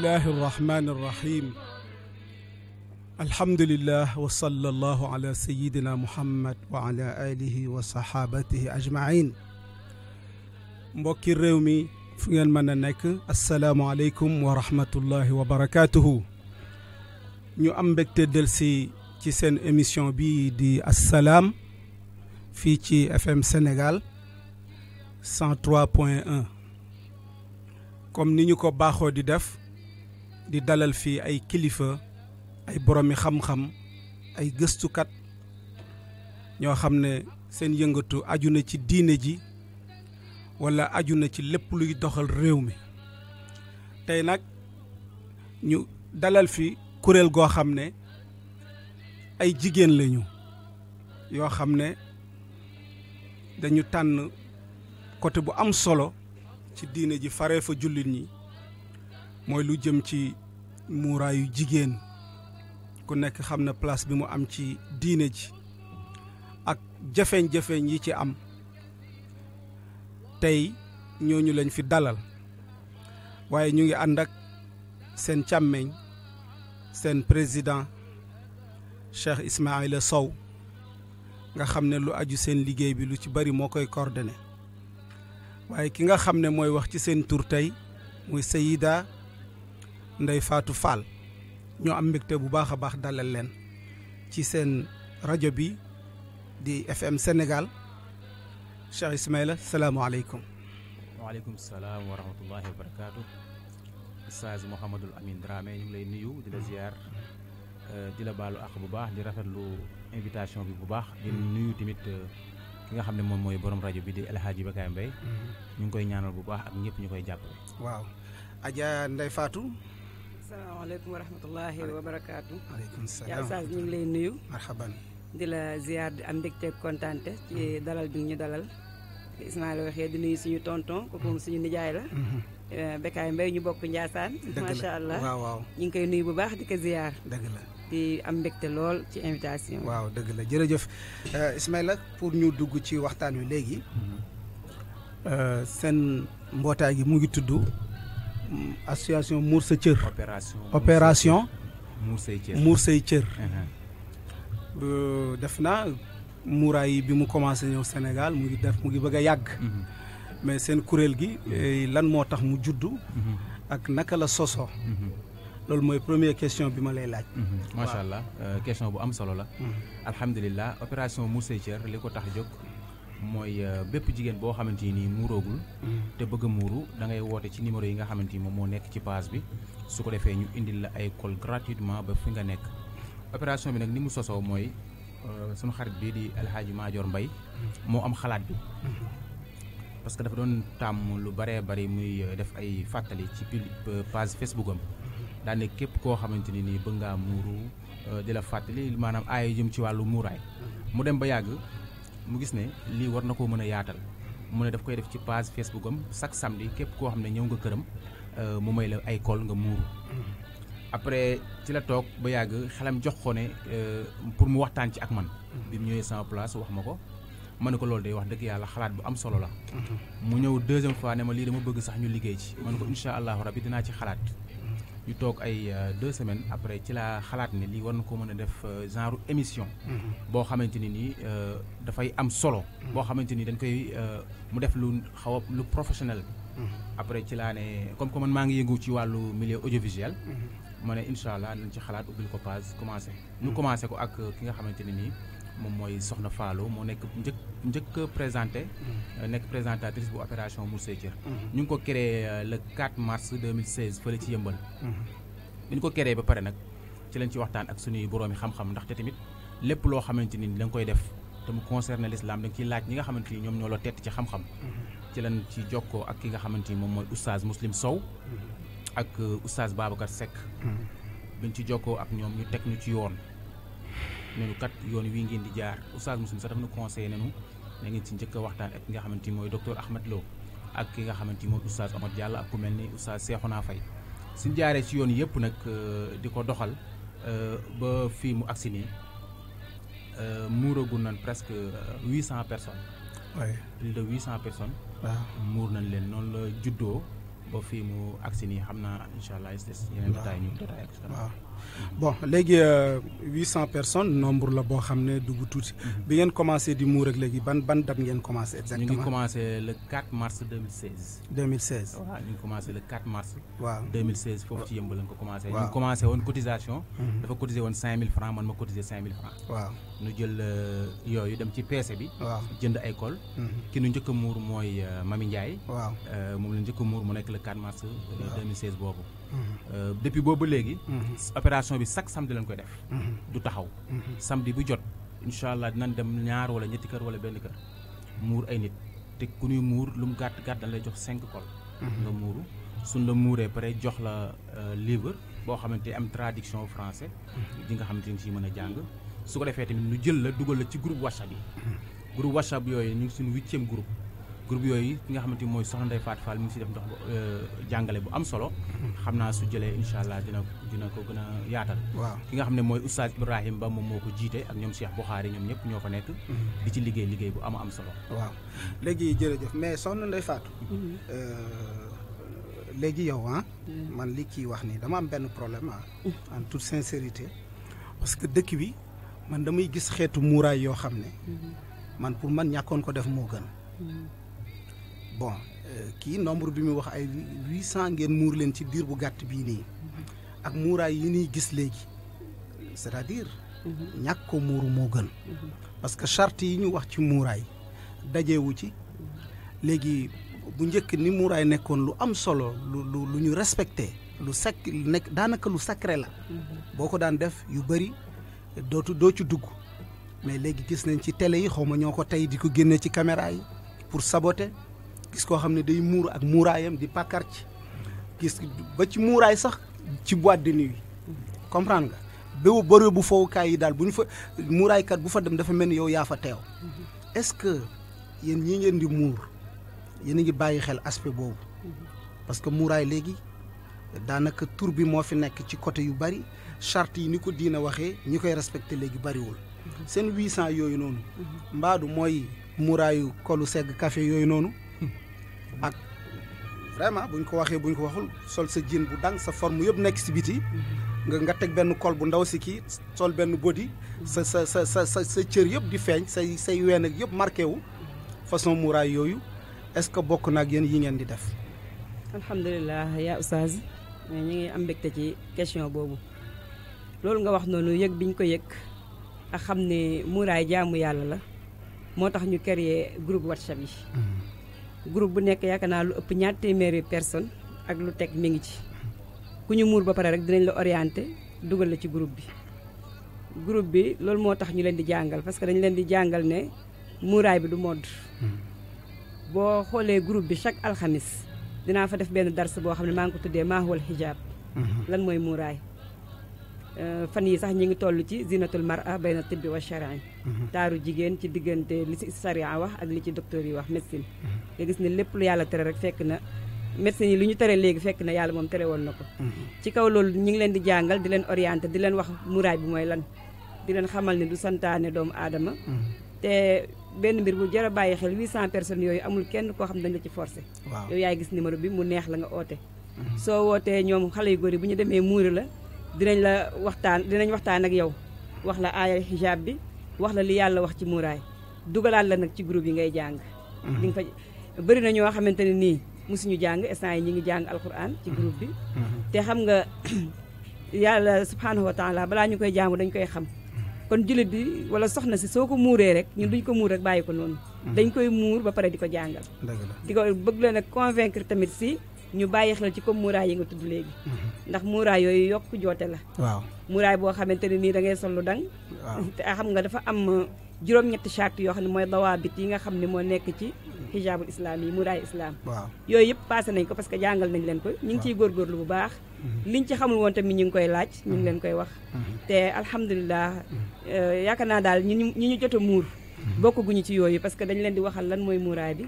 bismillahi irrahmani irrahim alhamdulillah wa sallallahu ala sayidina muhammad wa ala alihi wa sahabatihi ajmain mbokki réew mi fu ngeen mën a nekk asalaamualeykum wa rahmatullahi wa barakatuhu ñu am mbégte delsi ci seen émission bi di Assalaam fii ci FM Sénégal 103.1 comme ni ñu ko baaxoo di def di dalal fii ay kilifa ay boromi xam-xam ay gëstukat ñoo xam ne seen yëngatu aju na ci diine ji walla aju na ci lépp luy doxal réew mi tey nag ñu dalal fi kuréel goo xam ne ay jigéen lañu yoo xam ne dañu tànn côté bu am solo ci diine ji faree fa jullit ñi mooy lu jëm ci muuraayu jigéen ku nekk xam na place bi mu am ci diine ji ak jafeñ-jafeñ yi ci am tey ñooñu lañ fi dalal waaye ñu ngi ànd ak seen càmmeñ seen président Cheikh Ismaïla Sow nga xam ne lu aju seen liggéey bi lu ci bari moo koy coordonné waaye ki nga xam ne mooy wax ci seen tur tey muy Sayida Ndeye Fatou Fall ñoo am mbégte bu baax a baax dalal leen ci seen rajo bi di FM Sénégal Cheikh Ismaïla salaamaaleykum. waaleykum salaam wa rahmatullahi wa barakaatu. Oustaz Mouhamadul Amin Dramé ñu ngi lay nuyu di la ziar di la baalu àq bu baax di rafetlu invitation bi bu baax di nuyu tamit ki nga xam ne moom mooy borom rajo bi di El Hadji Bakaye Mbaye ñu ngi koy ñaanal bu baax ak ñëpp ñu koy jàppale. waaw Adja Ndeye Fatou. asalaamaaleykum wa rahmatullahi wa barakaatu. waaleykum salaam yaa Oustaz ñu ngi lay nuyu. marhaban di la ziar di am mbégte kontaante ci dalal bi ñu dalal Ismaïla waxee di nuyu suñu tonton kooku suñu nijaay la. Bakaye Mbaye ñu bokk Ndiassane. macha allah waaw ñu ngi koy nuyu bu baax di ko ziar. dëgg la di am mbégte lool ci invitation. waaw dëgg la jërëjëf Ismaïla pour ñu dugg ci waxtaan wi léegi seen mbootaay gi mu ngi tudd association Muur sa Cër. opération Muur say Cër. def naa muuraay yi bi mu commencé ñëw Sénégal mu ngi bëgg a yàgg. mais seen kuréel gi lan moo tax mu juddu. ak naka la soso. loolu mooy première question bi ma lay laaj. macha allah question bu am solo la. alhamdulilah opération Muur say Cër li ko tax jóg mooy bépp jigéen boo xamante ni muuroogul. te bëgg a muuru da ngay woote ci numéro yi nga xamante ni moom moo nekk ci page bi su ko defee ñu indil la ay col gratuitement ba fi nga nekk. opération bi nag ni mu sosoo mooy sunu xarit bii di El Hadji Madior Mbaye moo am xalaat bi. parce que dafa doon tàmm lu baree bari muy def ay fàttali ci page Facebook am daane képp koo xamante ni nii bëgg ngaa muuru di la fàttali maanaam aay jëm ci wàllu muuraay mu dem ba yàgg mu gis ne lii war na koo mën a yaatal mu ne daf koy def ci page Facebook am chaque samedi képp koo xam ne ñëw nga këram mu may la ay col nga muuru. après ci la toog ba yàgg xelam jox ko ne pour mu waxtaan ci ak man bi mu ñëwee sama place wax ma ko ma ne ko loolu day wax dëgg yàlla xalaat bu am solo la. mu ñëw deuxième fois ne ma lii dama bëgg sax ñu liggéey ci ma ne ko incha allahu rabbi dinaa ci xalaat. ñu toog ay 2 semaines après ci la xalaat ne lii war na ko mën a def genre émission. boo xamante ni nii dafay am solo. boo xamante ni dañ koy mu def lu xaw a lu professionnel. après ci laa ne comme que man maa ngi yëngu ci wàllu milieu audiovisuel. ma ne incha allah nañ ci xalaat ubbil ko page commencé. ñu commencé ko ak ki nga xamante ne nii moom mooy Soxna Fallo moo nekk njëkk présenté. nekk présentatrice bu opération Muur say Cër. ñu ngi ko créé le 4 mars 2016 fële ci Yëmbal. bi ñu ko créé ba pare nag ci lañ ci waxtaan ak suñuy boroomi xam-xam ndaxte tamit lépp loo xamante ni da nga koy def te mu concerné l'islam da nga ciy laaj ñi nga xamante ni ñoom ñoo la tett ci xam-xam. ci lañ ci jokkoo ak ki nga xamante ni moom mooy oustaz Muslim Sow. ak oustaz Babacar Seck. biñ ci jokkoo ak ñoom ñu teg ñu ci yoon. nenu kat yoon wi ngeen di jaar oustaz Muslim sax daf nu conseillé nenu da ngeen ci njëkk a waxtaan ak ki nga xamante ni mooy docteur Ahmed Lo ak ki nga xamante ni mooy oustaz Omar Diallo ak ku mel ni oustaz Cheikhouna Faye suñ jaaree ci yoon yëpp nag di ko doxal ba fii mu agsi nii muuragul nañ presque 800 personnes. oui plus de 800 personnes. waaw muur nañ leen noonu la juddoo ba fii mu agsi nii xam naa incha allah yeneen détails ñu détail ak waaw bon léegi 800 personnes nombre la boo xam ne dugg tuuti bi ngeen commencé di muur ak léegi ban date ngeen commencé exactement. ñu ngi commencé le 4 mars 2016. 2016 waaw ñu ngi commencé le 4 mars. waaw 2016 foofu ci Yeumbeul lañ ko commencé. waaw ñu commencé woon cotisation. dafa cotisé woon 5000 francs man ma cotisé 5000 francs. waaw ñu jël yooyu dem ci PC bi. waaw jënd ay col. ki nu njëkk a muur mooy Mami Ndiaye. waaw moom la njëkk a muur mu nekk le 4 mars 2016 boobu. depuis boobu léegi. opération bi chaque samedi lañ koy def. du taxaw. samedi bu jot incha allah dinañ dem ñaar wala ñetti kër wala benn kër muur ay nit te ku ñuy muur lu mu gàtt gàtt dañ lay jox 5 col. nga muuru suñ la muuree pare jox la livre boo xamante am traduction français. di nga xamante ni si mën a jàng su ko defee tamit ñu jël la dugal la ci groupe WhatsApp yi. groupe WhatsApp yooyu ñu ngi suñu 8e groupe. groupe yooyu ki nga xamante ni mooy Soxna Ndeye Fatou Fall mi ngi si def ndox jàngale bu am solo. xam naa su jëlee incha allah dina ko gën a yaatal. waaw ki nga xam ne mooy oustaz Ibrahim Ba moom moo ko jiite ak ñoom Cheikh Boukhari ñoom ñëpp ñoo fa nekk. di ci liggéey bu am solo. waaw léegi jërëjëf mais Soxna Ndeye Fatou. léegi yow man li kii wax nii dama am benn problème en toute sincérité parce que dëkk bi man damay gis xeetu muuraay yoo xam ne. man pour man ñàkkoon ko def moo gën. bon kii nombre bi mu wax ay 800 ngeen muur leen ci diir bu gàtt bii nii ak muuraay yi ñuy gis léegi c'est-à-dire ñàkk ko muuru moo gën parce que charte yi ñu wax ci muuraay dajewu ci léegi bu njëkk ni muuraay nekkoon lu am solo lu ñu respecté lu nekk daanaka lu sacré la boo ko daan def yu bëri doo ci dugg mais léegi gis nañ ci télé yi xaw ma ñoo ko tey di ko génne ci caméra yi pour saboter gis koo xam ne day muur ak muuraayam di pàkkar ci gis ba ci muuraay sax ci boîte de nuit comprendre nga béwu bëre bu fowukaay yi daal bu ñu fa muuraaykat bu fa dem dafa mel ni yow yaa fa teew est-ce que yéen ñii ngeen di muur yéen a ngi bàyyi xel aspect boobu parce que muuraay léegi daanaka tur bi moo fi nekk ci côté yu bari charte yi ni ko diina waxee ñi koy respecté léegi bariwul seen 800 yooyu noonu mbaadu mooy muuraayu kolu segg café yooyu noonu ak vraiment buñ ko waxee buñ ko waxul sol sa jean bu dang sa forme yëpp nekk si biti nga teg benn col bu ndaw si kii sol benn body sa cër yëpp di feeñ say ween ak yëpp marqué wu façon muuraay yooyu est-ce que bokk na ak yéen yi ngeen di def. alhamdulilah yaa oustaz ñu ngi am mbégte ci question boobu loolu nga wax noonu yëg biñ ko yëg ak xam ne muuraay jaamu yàlla la moo tax ñu créé groupe WhatsApp yi. groupe bu nekk yaakaar naa lu ëpp 200 personnes ak lu teg mi ngi ci ku ñu muur ba pare rek dinañ la orienté dugal la ci groupe bi loolu moo tax ñu leen di jàngal parce que dañu leen di jàngal ne muuraay bi du modd boo xoolee groupe bi chaque alxamis dinaa fa def benn dars boo xam ne maa ngi ko tuddee maa huwal xijaab lan mooy muuraay fan yi sax ñi ngi toll ci zinatul mar'a bayna tibbi wa shari'i taaru jigéen ci diggante li ci sharia wax ak li ci docteur yi wax médecine nga gis ne lépp lu yàlla tere rek fekk na médecine yi lu ñu tere léegi fekk na yàlla moom tere woon na ko ci kaw loolu ñi ngi leen di jàngal di leen orienté di leen wax muuraay bi mooy lan di leen xamal ne du santaane doomu aadama te benn mbir bu jar a bàyyi xel 800 personnes yooyu amul kenn koo xam ne dañ la ci forcé yow yaay gis numéro bi mu neex la nga oote soo wootee ñoom xale yu góor yi bu ñu demee muuri la dinañ waxtaan ak yow wax la aaya hijab bi wax la li yàlla wax ci muuraay dugalaat la nag ci groupe yi ngay jàng di nga fa bëri na ñoo xamante ne nii mosuñu jàng instant yi ñi ngi jàng alquran ci groupe bi te xam nga yàlla subhanahu wa taala balaa ñu koy jaamu dañ koy xam kon jullit bi wala soxna si soo ko muuree rek ñun duñ ko muur rek bàyyi ko noonu dañ koy muur ba pare di ko jàngal di ko bëgg leen a convaincre tamit si ñu bàyyi xel ci comme muuraay yi nga tudd léegi ndax muuraay yooyu yokk joote la waaw muuraay boo xamante ne nii da ngay sol lu dang te xam nga dafa am juróom-ñetti charte yoo xam ne mooy dawaabit yi nga xam ne moo nekk ci hijabul islam yi muuraay islam yooyu yëpp passé nañ ko parce que jàngal nañ leen ko ñu ngi ciy góorgóorlu bu baax liñ ci xamul woon tamit ñu ngi koy laaj ñu ngi leen koy wax te alhamdulilah yaakaar naa daal ñi ñu jot a muur bokkuguñu ci yooyu parce que dañ leen di waxal lan mooy muuraay bi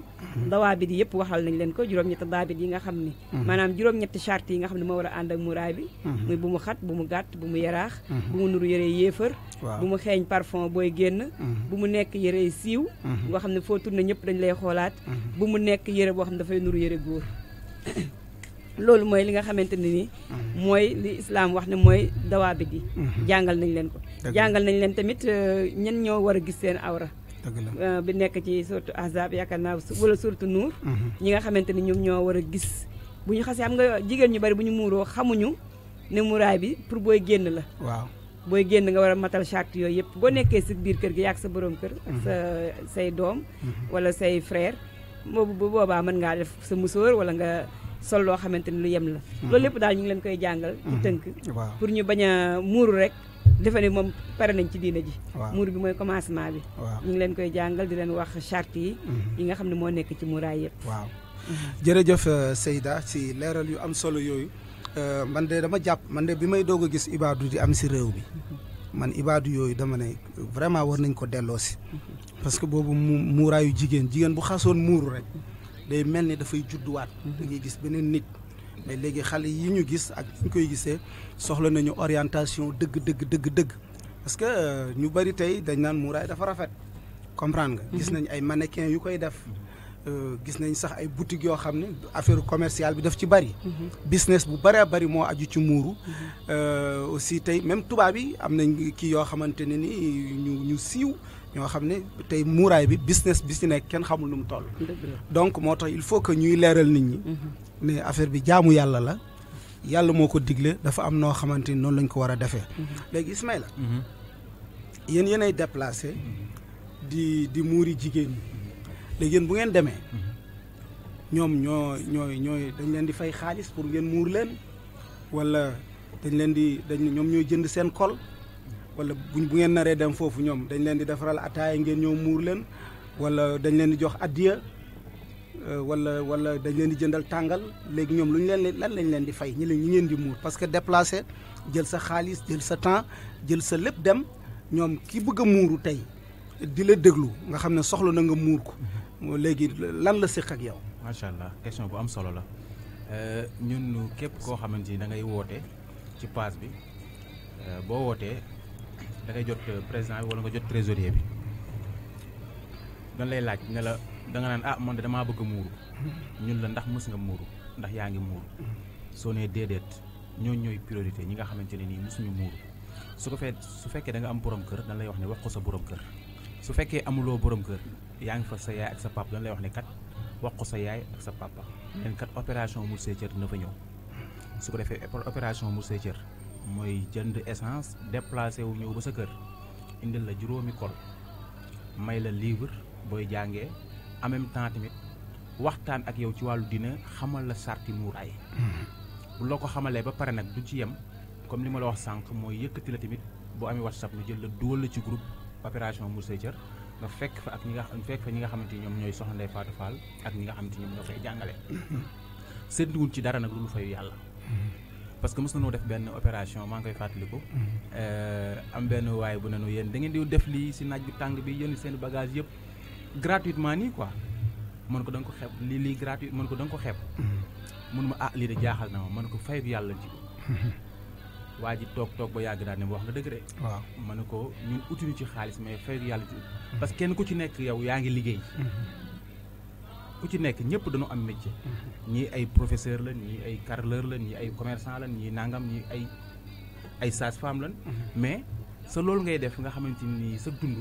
dawaabit yi yëpp waxal nañ leen ko juróom-ñetti dawaabit yi nga xam ni maanaam juróom-ñetti charte yi nga xam ne moo war a ànd ak muuraay bi muy bu mu xat bu mu gàtt bu mu yaraax bu mu nuru yëre yéefar bu mu xeeñ parfum booy génn bu mu nekk yëre siiw nga xam ne foo tourné ñëpp dañ lay xoolaat bu mu nekk yëre boo xam ne dafay nuru yëre góor loolu mooy li nga xamante ne ni mooy li islaam wax ne mooy dawaabit yi jàngal nañ leen ko jàngal nañ leen tamit ñen ñoo war a gis seen awra bi nekk ci surtout Ahzab yaakaar naa wala surtout Nuur ñi nga xamante ni ñoom ñoo war a gis bu ñu xasee xam nga jigéen ñu bari bu ñu muuroo xamuñu ne muuraay bi pour booy génn la waaw booy génn nga war a matal charte yooyu yëpp boo nekkee si biir kër gi yaag sa borom kër ak say doom wala say frère boobu bu boobaa mën ngaa def sa musóor wala nga sol loo xamante ni lu yem la loolu lépp daal ñu ngi leen koy jàngal ci tënk pour ñu bañ a muuru rek defe ne moom pare nañ ci diina ji muur bi mooy commencement bi ñu ngi leen koy jàngal di leen wax charte yi nga xam ne moo nekk ci muuraay yëpp waaw jërëjëf Seyda ci leeral yu am solo yooyu man de dama jàpp man de bi may doog a gis ibaadu di am si réew bi man ibaadu yooyu dama ne vraiment war nañ ko delloo si parce que boobu muuraayu jigéen bu xasoon muuru rek day mel ni dafay judduwaat da ngay gis beneen nit mais léegi xale yi ñu gis ak ñu koy gisee soxla nañu orientation dëgg parce que ñu bari tey dañ naan muuraay dafa rafet comprendre nga gis nañ ay mannequin yu koy def gis nañ sax ay boutique yoo xam ne affaire commerciale bi daf ci bari business bu bëree bari moo aju ci muuru aussi tey même tubaab yi am nañ kii yoo xamante ne ni ñu siiw ñoo xam ne tey muuraay bi business bi ci nekk kenn xamul nu mu toll donc moo tax il faut que ñuy leeral nit ñi ne affaire bi jaamu yàlla la yàlla moo ko digle dafa am noo xamante ni noonu lañ ko war a defee léegi Ismaïla yéen yéenay déplacé di muuri jigéen ñi léegi yéen bu ngeen demee ñoom ñooy dañ leen di fay xaalis pour ngeen muur leen wala ñoom ñooy jënd seen kol wala bu ngeen naree dem foofu ñoom dañ leen di defaral ataaya ngeen ñëw muur leen wala dañ leen di jox addiya wala dañ leen di jëndal tàngal léegi ñoom lan lañ leen di fay ñi ngeen di muur parce que déplacé jël sa xaalis jël sa temps jël sa lépp dem ñoom ki bëgg a muuru tey di la déglu nga xam ne soxla na nga muur ko léegi lan la séq ak yow. macha allah question bu am solo la ñun képp koo xamante ni da ngay woote ci pass bi boo wootee da ngay jot président bi wala nga jot trésorier bi dañ lay laaj ne la da nga naan man de damaa bëgg a muuru ñun la ndax mës nga muuru ndax yaa ngi muuru soo nee déedéet ñooy priorité ñi nga xamante ne nii mësuñu muuru su fekkee da nga am borom kër dañ lay wax ne wax ko sa borom kër. su fekkee amuloo borom kër yaa ngi fa sa yaay ak sa papa dañ lay wax ne kat wax ko sa yaay ak sa papa leen kat opération Mously Cër na fa ñëw su ko defee opération Mously Cër mooy jënd essence déplacé wu ñëw ba sa kër indil la juróomi kol may la livre booy jàngee en même temps tamit waxtaan ak yow ci wàllu dina xamal la sarti muuraay bu loo ko xamalee ba pare nag du ci yem comme li ma la wax sànq mooy yëkkati la tamit boo amee WhatsApp ñu jël la dugal la ci groupe opération Mously Cër nga fekk fa ñi nga xamante ni ñoom ñooy soxna Ndeye Fatou Fall ak ñi nga xamante ni ñoom ñoo koy jàngale seetluwul ci dara nag lu mu fayu yàlla parce que mos nañoo def benn opération maa ngi koy fàttaliku am benn waaye bu nenu yéen da ngeen di def lii si naaj bi tàng bi yónni seen bagage yëpp gratuitement nii quoi mën ko da nga ko xeeb lii gratuit mën ko da nga ko xeeb mun ma lii de jaaxal na ma mën ko fayu yàlla ji waa ji toog ba yàgg daal ne wax nga dëgg de waaw ma ne ko ñun utiñu ci xaalis mais fay yàlla ci parce que kenn ku ci nekk yow yaa ngi liggéey ku ci nekk ñëpp dañu am métier ñii ay professeur la ñii ay carreleur la ñii ay commerçant la ñii nangam ñii ay sage-femme la mais sa loolu ngay def nga xamante ni sa dund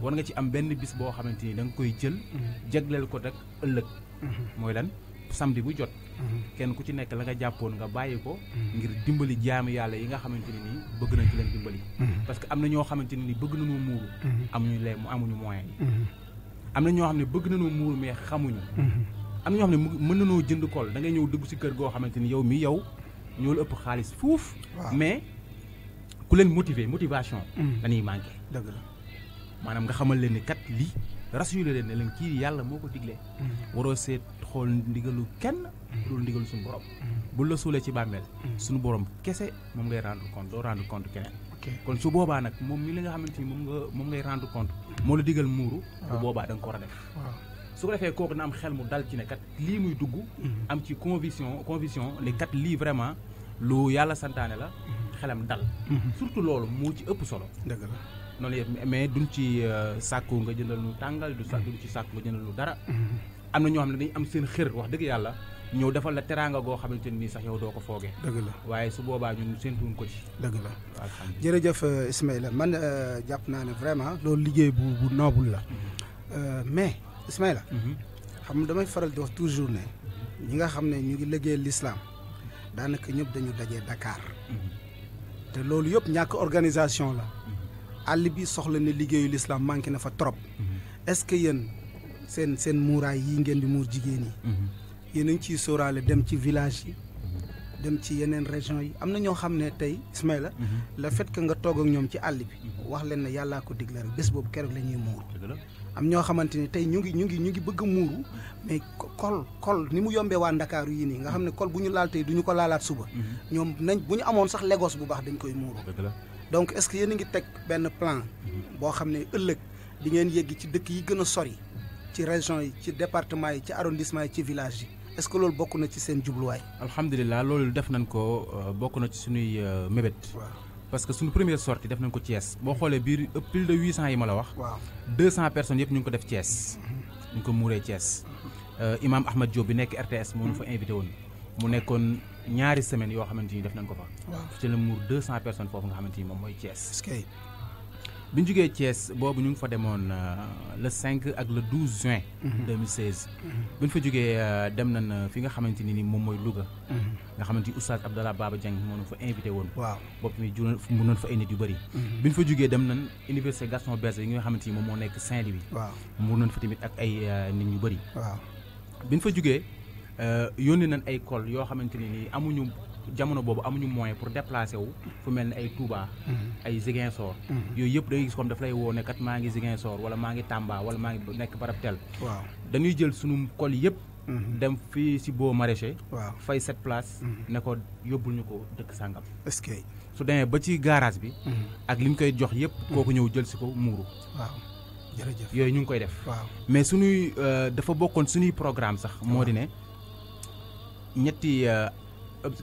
war nga ci am benn bis boo xamante ni da nga koy jël jagleel ko rek ëllëg mooy lan samedi bu jot kenn ku ci nekk la nga jàppoon nga bàyyi ko ngir dimbali jaamu yàlla yi nga xamante ne nii bëgg nañ ci leen dimbali parce que am na ñoo xamante ne nii bëgg nañoo muuru amuñu moyen yi am na ñoo xam ne bëgg nañoo muuru mais xamuñu am na ñoo xam ne mën nañoo jënd kol da ngay ñëw dugg ci kër goo xamante ni yow ñoo la ëpp xaalis fuuf mais ku leen motivation dañuy manqué dëgg la maanaam nga xamal leen ni kat lii rassuré leen ne leen kii yàlla moo ko diglee waroo seet xool ndigalu kenn dul ndigalu suñu borom bu la suulee ci bàmmeel suñu borom kese moom ngay rendre compte doo rendre compte keneen kon su boobaa nag moom mi li nga xamante ni moom ngay rendre compte moo la digal muuru bu boobaa da nga ko war a def su ko defee kooku na am xel mu dal ci ne kat lii muy dugg am ci conviction ne kat lii vraiment lu yàlla santaane la xelam dal surtout loolu moo ci ëpp solo dëgg la noonu yëpp mais duñ ci sàkku nga jëndal lu tàngal duñ ci sàkku nga jëndal lu dara am na ñoo xam ne dañu am seen xër wax dëgg yàlla ñëw defal la teraanga goo xamante ni sax yow doo ko foogee. dëgg la waaye su boobaa ñun séntuwuñ ko ci. dëgg la alhamdulilah jërëjëf Ismaïla man jàpp naa ne vraiment loolu liggéey bu noble la mais Ismaïla xam nga damay faral di wax toujours ne ñi nga xam ne ñu ngi liggéeyal l'islam daanaka ñëpp dañu dajee Dakar te loolu yëpp ñàkk organisation la àll bi soxla ne liggéeyu l'islam manqué na fa trop est-ce que yéen seen muuraay yi ngeen di muur jigéen yi yéen a ngi ciy sóoraale dem ci village yi dem ci yeneen région yi am na ñoo xam ne tey Ismaïla le fait que nga toog ak ñoom ci àll bi wax leen ne yàllaa ko digle rek bés boobu keroog la ñuy muur am ñoo xamante ni tey ñu ngi bëgg a muuru mais kol ni mu yombee waa Ndakaaru yi nii nga xam ne kol bu ñu laal tey du ñu ko laalaat suba ñoom nañ bu ñu amoon sax Lagos bu baax dañ koy muuru donc est-ce que yéen a ngi teg benn plan boo xam ne ëllëg di ngeen yegg ci dëkk yi gën a sori ci région yi ci département yi ci arrondissement yi ci village yi est-ce que loolu bokk na ci seen jubluwaay. alhamdulilah loolu def nañ ko bokk na ci suñuy mébét. parce que suñu première sortie def nañ ko Thiès boo xoolee biir plus de 800 yi ma la wax. waaw 200 personnes yëpp ñu ngi ko def Thiès. ñu ngi ko muuree Thiès. Imam Ahmad Diop bi nekk RTS moo ñu fa invité woon. mu nekkoon ñaari semaines yoo xamante ni def nañ ko fa. waaw ci la muur 200 personnes foofu nga xamante ni moom mooy Thiès. bi ñu jógee Thiès boobu ñu ngi fa demoon le 5 ak le 12 juin. 2016. bi ñu fa jógee dem nañ fi nga xamante ni moom mooy Louga. nga xamante ni oustaz Abdallah Baba Dieng moo ñu fa invité woon. waaw boobu mi juróom mu noon fa ay nit yu bëri. bi ñu fa jógee dem nañ université Gaston Berger yi nga xamante ni moom moo nekk Saint-Louis. waaw mu noon fa tamit ak ay nit ñu bëri. waaw bi ñu fa jógee yónni nañ ay col yoo xamante ni amuñu. jamono boobu amuñu moyen pour déplacer wu fu mel ne ay Touba ay Ziguinchor yooyu yëpp da ngay gis comme daf lay woo ne kat maa ngi Ziguinchor wala maa ngi Tamba wala maa ngi nekk barab tel waaw dañuy jël sunu col yëpp dem fii si boo maraîcher waaw fay 7 places ne ko yóbbul ñu ko dëkk sàngam est-ce que su demee ba ci garage bi ak li ñu koy jox yëpp kooku ñëw jël si ko muuru waaw jërëjëf yooyu ñu ngi koy def waaw mais suñuy dafa bokkoon suñuy programme sax moo di ne ñetti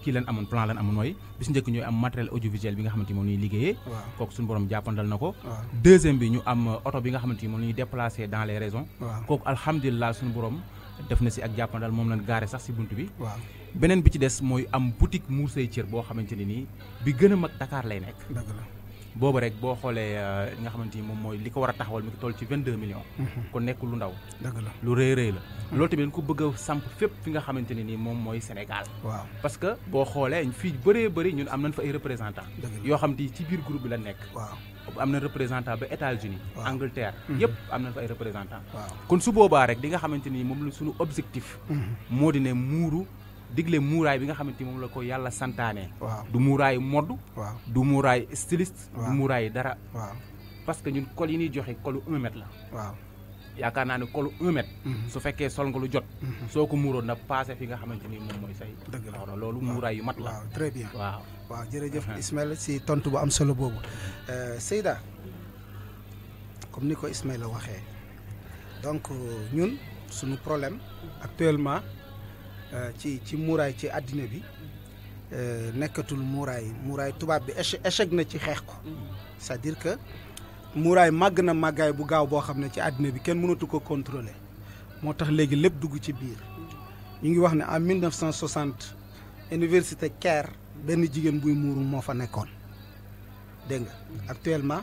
kii leen amoon plan leen amoon mooy bis njëkk ñooy am matériel audiovisuel bi nga xamante ni moom ñuy liggéeyee kooku suñu borom jàppandal na ko deuxième bi ñu am oto bi nga xamante ni moom la ñuy déplacé dans les régions kooku alhamdulilah suñu borom def na si ak jàppandal moom lañ gaare sax si bunt bi beneen bi ci des mooy am boutique Muur Say Cër boo xamante ne nii bi gën a mag Dakar lay nekk dëgg la boobu rek boo xoolee li nga xamante ni moom mooy li ko war a taxawal mi ngi toll ci 22 millions kon nekk lu ndaw dëgg la lu rëy rëy la loolu tamit dañ ko bëgg a samp fépp fi nga xamante ne nii moom mooy Sénégal waaw parce que boo xoolee fii bëree bëri ñun am nañ fa ay représentants yoo xam te ci biir groupe bi la nekk waaw am na représentant ba États-Unis Angleterre yëpp am nañ fa ay représentants kon su boobaa rek di nga xamante ni moom la suñu objectif moo di ne muuru digle muuraay bi nga xamante ni moom la ko yàlla santaane du muuraay modd du muuraay styliste du muuraay dara parce que ñun col yi ñuy joxe colu 1 mètre la waaw yaakaar naa ne colu 1 mètre su fekkee sol nga lu jot soo ko muuroon na passé fi nga xamante ni moom mooy say dëgg la loolu muuraay yu mat la waaw très bien waaw jërëjëf Ismaïla si tontu bu am solo boobu Seyda comme ni ko Ismaïla waxee donc ñun suñu problème actuellement ci muuraay ci àddina bi nekkatul muuraay tubaab bi échec na ci xeex ko c'est-à-dire que muuraay màgg na màggaay bu gaaw boo xam ne ci àddina bi kenn mënatu ko contrôler moo tax léegi lépp dugg ci biir ñu ngi wax ne en 1960 université Caire benn jigéen buy muuru moo fa nekkoon dégg nga actuellement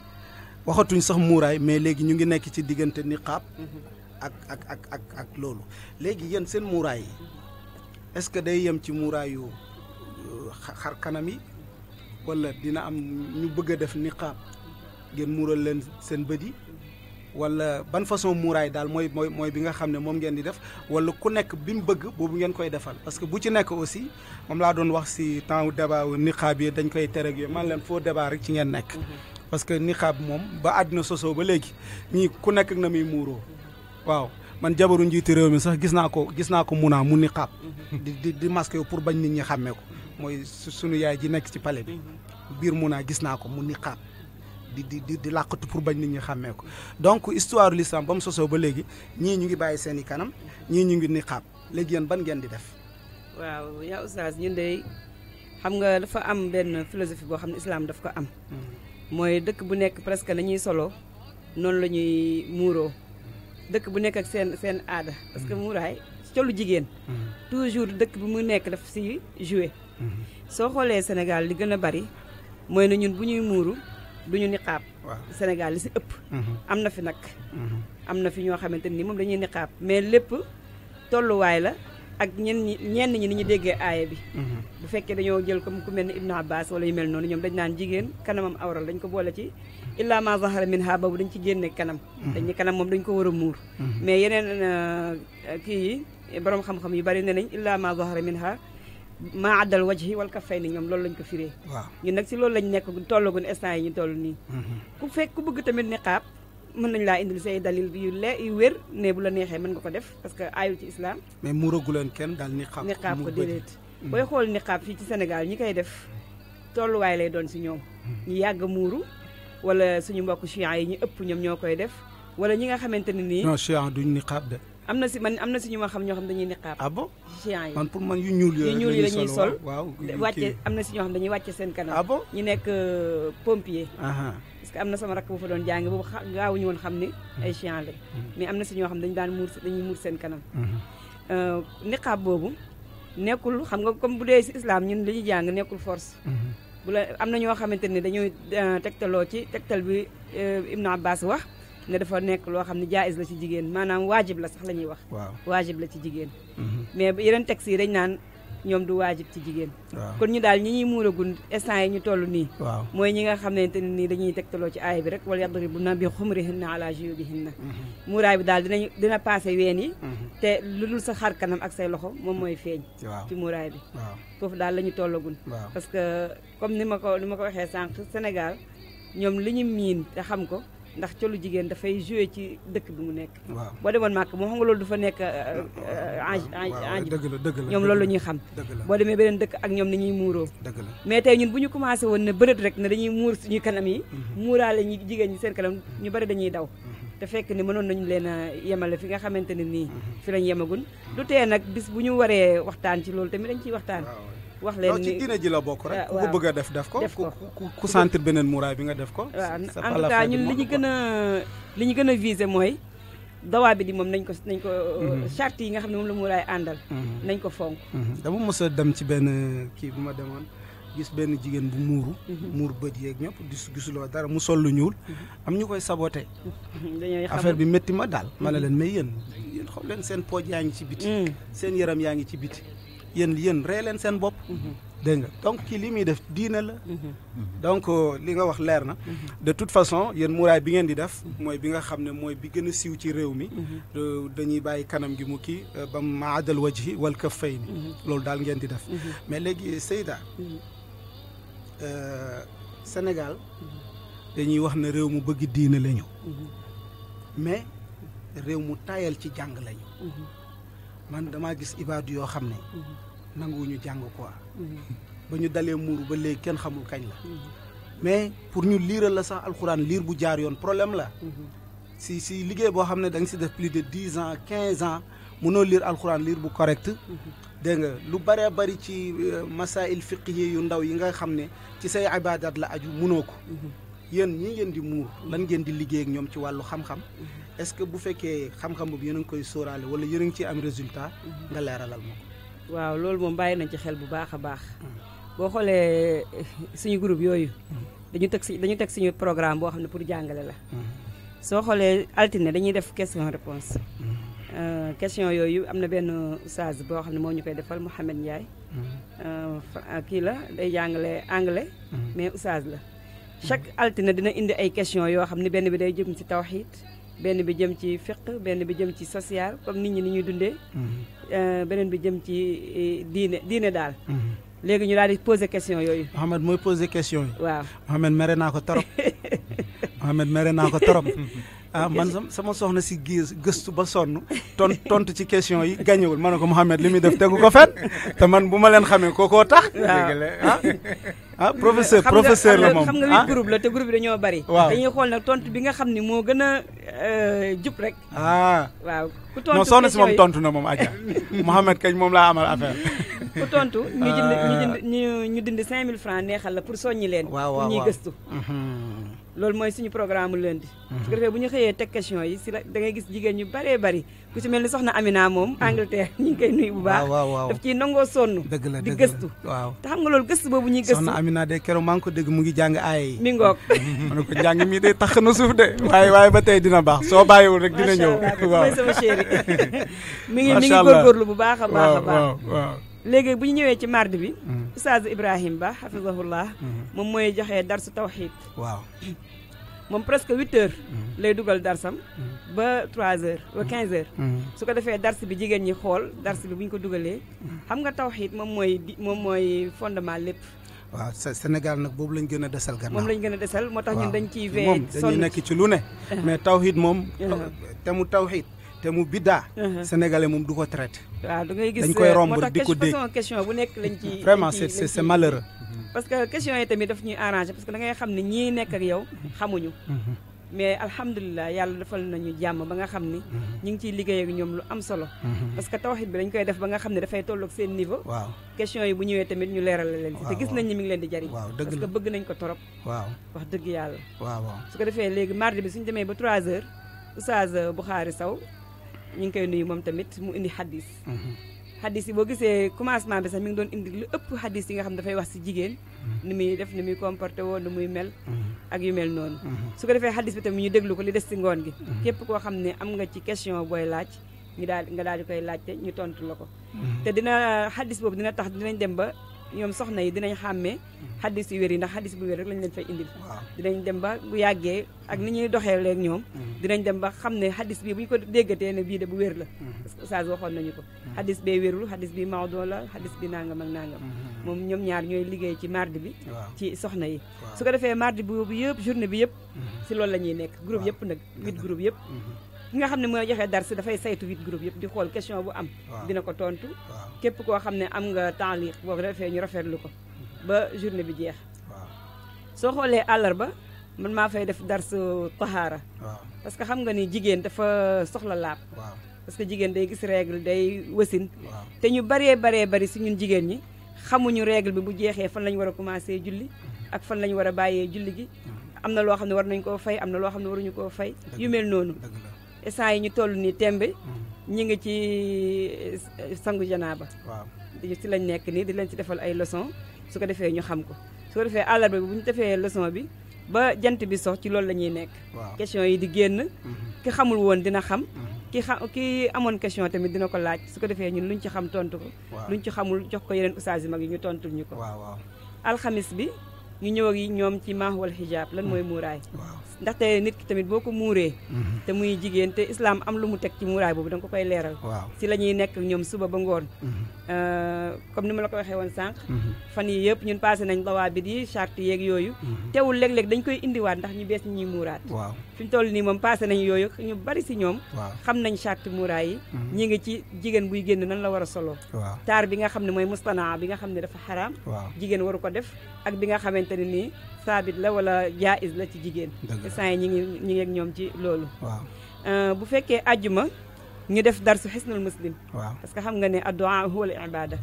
waxatuñ sax muuraay mais léegi ñu ngi nekk ci diggante niqaab ak loolu léegi yéen seen muuraay yi est-ce que day yem ci muuraayu xar kanam yi wala dina am ñu bëgg a def niqaab ngeen muural leen seen bët yi wala ban façon muuraay daal mooy bi nga xam ne moom ngeen di def wala ku nekk bi mu bëgg boobu ngeen koy defal parce que bu ci nekk aussi moom laa doon wax si temps débat niqaab yi dañ koy tere ak yooyu man leen faux débat rek ci ngeen nekk parce que niqaab moom ba àddina sosoo ba léegi ñii ku nekk ak na muy muuroo waaw man jabaru njiitu réew mi sax gis naa ko munaa mu niqaab di masque yow pour bañ nit ñi xàmmee ko mooy sunu yaay ji nekk ci palais bi biir munaa gis naa ko mu niqaab di làqatu pour bañ nit ñi xàmmee ko donc histoire l'islam ba mu sosoo ba léegi ñii ñu ngi bàyyi seen i kanam ñii ñu ngi niqaab léegi yéen ban ngeen di def waaw yaa oustaz ñun de xam nga dafa am benn philosophie boo xam ne islam daf ko am mooy dëkk bu nekk presque nañuy solo noonu la ñuy muuroo dëkk bu nekk ak seen aada parce que muuraay colu jigéen toujours dëkk bi mu nekk daf si joué soo xoolee Sénégal li gën a bari mooy na ñun bu ñuy muuru duñu niqaab Sénégal li si ëpp am na fi nag am na fi ñoo xamante ni moom dañuy niqaab mais lépp tolluwaay la ak ñenn ñi ni ñu déggee aaya bi bu fekkee dañoo jël comme ku mel ni Ibnu Abbas wala yu mel noonu ñoom dañ naan jigéen kanamam awral dañ ko boole ci illa ma zahara minha boobu dañ ci génne kanam dañ ni kanam moom dañ ko war a muur mais yeneen kii yi borom xam-xam yu bari ne nañ illa ma zahara minha maa addal wajhi wal kaffayni ñoom loolu lañ ko firee ñun nag si loolu lañ nekk tollagun instant yi ñu toll nii ku bëgg tamit niqaab mën nañ laa indil say dalil yu wér ne bu la neexee mën nga ko def parce que aayul ci islam mais muuragu leen kenn daal niqaab ko déedéet booy xool niqaab fii ci Sénégal ñi koy def tolluwaay lay doon si ñoom ñi yàgg muuru wala suñu mbokk chiites yi ñu ëpp ñoom ñoo koy def wala ñi nga xamante ne nii non chiites duñ niqaab de am na si ñu ma xam ñoo xam dañuy niqaab ah bon chiites yi man pour man yu ñuul yi lañuy sol waaw wàcce am na si ñoo xam dañuy wàcce seen kanam ah bon ñu nekk pompier parce que am na sama rakk bu fa doon jàng boobu gaawuñu woon xam ni ay chiites lañ mais am na si ñoo xam dañuy muur seen kanam niqaab boobu nekkul xam nga comme bu dee si islam ñun li ñuy jàng nekkul force bu la am na ñoo xamante ni dañuy tegtaloo ci tegtal bi Ibnu Abbas wax ne dafa nekk loo xam ne jaayis la ci jigéen maanaam waajib la sax la ñuy wax waajib la ci jigéen mais yeneen textes yi dañ naan ñoom du waajib ci jigéen kon ñu daal ñi ñuy muuragun instant yi ñu toll nii mooy ñi nga xamante ne nii dañuy tegtaloo ci aaya bi rek wala yadribuna bi xumrihinna ala juyubihinna muuraay bi daal dina passé ween yi te lu dul sa xar kanam ak say loxo moom mooy feeñ ci muuraay bi foofu daal la ñu tollagun parce que comme ni ma ko waxee sànq Sénégal ñoom li ñu miin te xam ko ndax colu jigéen dafay joué ci dëkk bi mu nekk boo demoon màkk moom xam nga loolu du fa nekk dëgg la ñoom loolu la ñuy xam boo demee beneen dëkk ak ñoom ni ñuy muuroo mais tey ñun bu ñu commencé woon ne bërët rek ne dañuy muur suñu kanam yi muuraale ñi jigéen ñi seen kanam ñu bari dañuy daw te fekk ni mënoon nañu leen a yemale fi nga xamante ne nii fi lañ yemagun du tee nag bis bu ñu waree waxtaan ci loolu tamit dañ ciy waxtaan wax leen ni ci diine ji la bokk rek ku ko bëgg a def ko ku sentir beneen muuraay bi nga def ko waaw en tout cas ñun li ñu gën a visé mooy dawaa bi di moom nañ ko charte yi nga xam ne moom la muuraay àndal nañ ko fonk dama mos a dem ci benn kii bu ma demoon gis benn jigéen bu muur bët yeeg ñëpp gisuloo dara mu sol lu ñuul am ñu koy saboté affaire bi métti ma daal ma ne leen mais yéen xool leen seen pooj yaa ngi ci biti seen yaram yaa ngi ci biti yéen ree leen seen bopp dégg nga donc kii li muy def diine la donc li nga wax leer na de toute façon yéen muuraay bi ngeen di def mooy bi nga xam ne mooy bi gën a siiw ci réew mi dañuy bàyyi kanam gi mu kii ba maadal wajhi wal kaffayni loolu daal ngeen di def mais léegi Seyda Sénégal dañuy wax ne réew mu bëgg diine lañu mais réew mu tayal ci jàng lañu man damaa gis ibaadu yoo xam ne nanguwuñu jàng quoi ba ñu dalee muuru ba léegi kenn xamul kañ la mais pour ñu liiral la sax alxuraan liir bu jaar yoon problème la si liggéey boo xam ne da nga si def plus de 10 ans 15 ans mënoo liir alxuraan liir bu correct dégg nga lu bëree bëri ci masail fiqhi yu ndaw yi nga xam ne ci say ibadat la aju mënoo ko yéen ñi ngeen di muur lan ngeen di liggéey ak ñoom ci wàllu xam-xam est-ce que bu fekkee xam-xam boobu yéen a ngi koy sóoraale wala yéen a ngi ciy am résultat nga leeralal ma ko. waaw loolu moom bàyyi nañ ci xel bu baax a baax boo xoolee suñu groupe yooyu dañu teg suñu programme boo xam ne pour jàngale la soo xoolee altine dañuy def question réponse question yooyu am na benn oustaz boo xam ne moo ñu koy defal Mouhamed Ndiaye kii la day jàngale anglais mais oustaz la chaque altine dina indi ay question yoo xam ne benn bi day jëm ci tawxiid benn bi jëm ci fiqh benn bi jëm ci social comme nit ñi ni ñuy dundee beneen bi jëm ci diine daal léegi ñu daal di poser question yooyu Mouhamed mooy poser question yi waaw Mouhamed mere naa ko torop Mouhamed mere naa ko torop ah man sama soxna si gëstu ba sonn tontu ci question yi gañewul ma ne ko Mouhamed li muy def tegu ko fen te man bu ma leen xamee kookoo tax professeur la moom xam nga 8 groupe la te groupe bi dañoo bari dañuy xool nag tontu bi nga xam ni moo gën a jub rek waaw ku tontu non soxna si moom tontu na moom aja Mouhamed kañ moom laa amal affaire ku tontu ñu dindi 5000 francs neexal la pour soññi leen pour ñuy gëstu loolu mooy suñu programme lundi. su ko defee bu ñu xëyee teg question yi si la da ngay gis jigéen ñu baree bari ku ci mel ni soxna Amina moom Angleterre ñu ngi koy nuyu bu baax. daf ciy nangoo sonn. dëgg la di gëstu. waaw te xam nga loolu gëstu boobu ñuy gëstu. soxna Amina de keroog maa ngi ko dégg mu ngi jàng aaya yi. mi ngoog. ma ne ko njàng mi de tax na suuf de. waaye ba tey dina baax soo bàyyiwul rek dina ñëw. waaw mooy sama chéri mi ngi góorgóorlu bu baax a baax a baax. waaw léegi bu ñu ñëwee ci mardi bi. Oustaz Ibrahima Ba hafizahullah moom mooy joxe darsu tawxiid. waaw. moom presque 8 heures lay dugal darsam ba 3 heures ba 15 heures su ko defee dars bi jigéen ñi xool dars bi bu ñu ko dugalee xam nga tawxiid moom mooy fondement lépp. waaw Sénégal nag boobu lañ gën a desal gannaaw. moom lañ gën a desal moo tax ñun dañ ciy veillé sonn dañuy nekk ci lu ne. mais tawxiid moom. te mu tawxiid te mu biddaa. sénégalais moom du ko traité. waaw da ngay gis dañ koy romb di ko dégg façon question bu nekk lañ ci. vraiment c'est malheureux. parce que question yi tamit daf ñuy arrangé parce que da ngay xam ne ñii nekk ak yow xamuñu. mais alhamdulilah yàlla defal nañu jàmm ba nga xam ni. ñu ngi ciy liggéey ak ñoom lu am solo. parce que tawxiid bi dañ koy def ba nga xam ne dafay tolloog seen niveau. waaw question yi bu ñëwee tamit ñu leeral leen si te gis nañ ni mi ngi leen di jariñ. waaw dëgg la parce que bëgg nañ ko torop. waaw wax dëgg yàlla. waaw su ko defee léegi mardi bi suñu demee ba 3 heures Oustaz Bukhari Sow ñu ngi koy nuyu moom tamit mu indi xadis. xadis yi boo gisee commencement bi sax mi ngi doon indi lu ëpp xadis yi nga xam dafay wax si jigéen ni muy def ni muy comporté woo ni muy mel ak yu mel noonu su ko defee xadis bi tamit ñu déglu ko li des si ngoon gi képp koo xam ne am nga ci question booy laaj nga daal di koy laajte ñu tontu la ko te dina xadis boobu dina tax dinañ dem ba ñoom soxna yi dinañ xàmmee xadis yu wér yi ndax xadis bu wér rek lañ leen fay indil dinañ dem ba bu yàggee ak ni ñuy doxee léegi ñoom dinañ dem ba xam ne xadis bii bu ñu ko déggatee ne bii de bu wér la parce que Oustaz waxoon nañu ko xadis bee wérul xadis bi mawdo la xadis bi nangam ak nangam moom ñoom ñaar ñooy liggéey ci mardi bi ci soxna yi su ko defee mardi boobu yëpp journée bi yëpp si loolu la ñuy nekk groupe yëpp nag 8 groupe yëpp ki nga xam ne mooy joxe dars dafay saytu 8 groupe yëpp di xool question bu am dina ko tontu képp koo xam ne am nga taaliq boobu defee ñu rafetlu ko ba journée bi jeex soo xoolee àllarba man maa fay def dars tahaara parce que xam nga ni jigéen dafa soxla laab parce que jigéen day gis règle day wasin te ñu bari si ñun jigéen ñi xamuñu règle bi bu jeexee fan lañu war a commencé julli ak fan lañu war a bàyyee julli gi am na loo xam ne war nañu koo fay am na loo xam ne waruñu koo fay yu mel noonu instant yi ñu toll nii tembe ñi ngi ci sangu janaaba si lañ nekk nii di leen ci defal ay leçon su ko defee ñu xam ko su ko defee àllarba bi bu ñu defee leçon bi ba jant bi sox ci loolu la ñuy nekk question yi di génn ki xamul woon dina xam ki amoon question tamit dina ko laaj su ko defee ñun luñ ci xam tontu ko luñ ci xamul jox ko yeneen ustaas yi mag yi ñu tontul ñu ko alxamis bi ñu ñëw ak yi ñoom ci mahwal xijaab lan mooy muuraay ndaxte nit ki tamit boo ko muuree te muy jigéen te islam am lu mu teg ci muuraay boobu da nga ko koy leeral si la ñuy nekk ñoom suba ba ngoon comme ni ma la ko waxee woon sànq fan yi yëpp ñun passé nañ dawaabit yi charte yeeg yooyu teewul léeg-léeg dañ koy indiwaat ndax ñu bees ñuy muuraat fi ñu toll nii moom passé nañ yooyu ñu bari si ñoom xam nañ charte muuraay yi ñi ngi ci jigéen buy génn nan la war a solo taar bi nga xam ne mooy mustanaa bi nga xam ne dafa xaraam jigéen waru ko def ak bi nga xamante ne nii saabit la wala jaiz la ci jigéen saa yi ñi ngi ak ñoom ci loolu bu fekkee àjjuma ñu def darsu xisnul muslim parce que xam nga ne addu'a huwa al ibada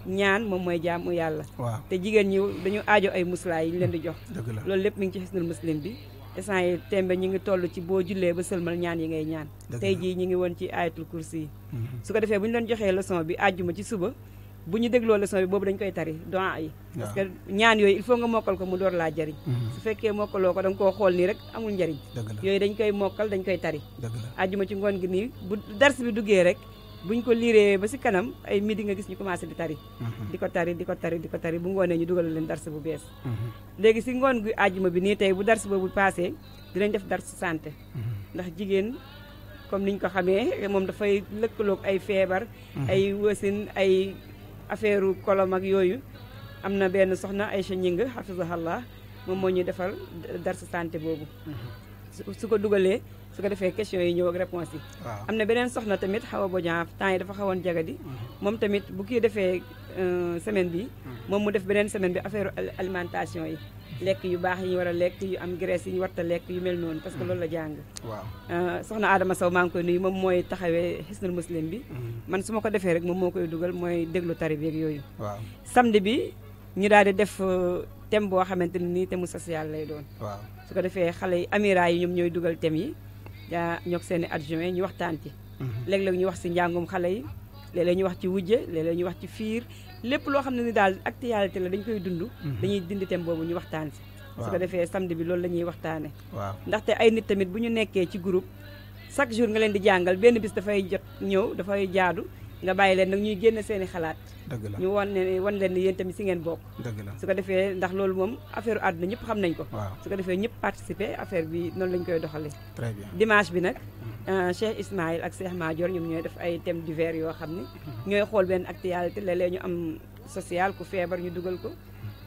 ñaan moom mooy jaamu yàlla te jigéen ñi dañu aajo ay muslaay yi ñu leen di jox loolu lépp mi ngi ci xisnul muslim bi instant yi tembe ñi ngi toll ci boo jullee ba sëlmal ñaan yi ngay ñaan tey jii ñi ngi woon ci ayatul kursi yi su ko defee bu ñu doon joxee leçon bi àjjuma ci suba bu ñu dégloo leçon bi boobu dañ koy tari doa yi parce que ñaan yooyu il faut nga mokkal ko mu door laa jariñ su fekkee mokkaloo ko da nga koo xool nii rek amul njariñ yooyu dañ koy mokkal dañ koy tari àjjuma ci ngoon gi nii bu dars bi duggee rek buñ ko liiree ba si kanam ay midi nga gis ñu commencé di tari di ko tari bu ngoonee ñu dugal leen dars bu bees léegi si ngoon gi àjjuma bi nii tey bu dars boobu passé dinañ def dars santé ndax jigéen comme niñ ko xamee moom dafay lëkkaloog ay feebar ay wasin ay affaire kolom ak yooyu am na benn soxna Aïcha Ñing hafizahallah moom moo ñuy defal darsu santé boobu su ko dugalee su ko defee question yi ñëw ak réponse yi am na beneen soxna tamit Xawa Bodian temps yi dafa xawoon jagadi moom tamit bu kii defee semaine bi moom mu def beneen semaine bi affaire alimentation yi lekk yu baax yi ñu war a lekk yu am graisse yi ñu warta lekk yu mel noonu parce que loolu la jàng soxna Adama Sow maa ngi koy nuyu moom mooy taxawee xisnul muslim bi man su ma ko defee rek moom moo koy dugal mooy déglu tari beeg yooyu samedi bi ñu daal di def thème boo xamante ne nii thème mu social lay doon. waaw su ko defee xale yi amira yi ñoom ñooy dugal thème yi yaa ñoog seen i adjoint ñu waxtaan ci. léeg-léeg ñu wax si njàngum xale yi léeg-léeg ñu wax ci wujje léeg-léeg ñu wax ci fiir lépp loo xam ne ni daal actualité la dañ koy dund. dañuy dindi thème boobu ñu waxtaan si. su ko defee samedi bi loolu la ñuy waxtaane waaw ndaxte ay nit tamit bu ñu nekkee ci groupe chaque jour nga leen di jàngal benn bis dafay jot ñëw dafay jaadu nga bàyyi leen nag ñuy génn seen i xalaat. dëgg la ñu wan leen ni yéen tamit si ngeen bokk. dëgg la su ko defee ndax loolu moom affaire àdduna ñëpp xam nañ ko. waaw su ko defee ñëpp participer affaire bi noonu lañ koy doxalee. très bien dimanche bi nag Cheikh Ismaïl ak Cheikh Madior ñoom ñooy def ay thèmes divers yoo xam ne ñooy xool benn actualité léeg-léeg ñu am social ku feebar ñu dugal ko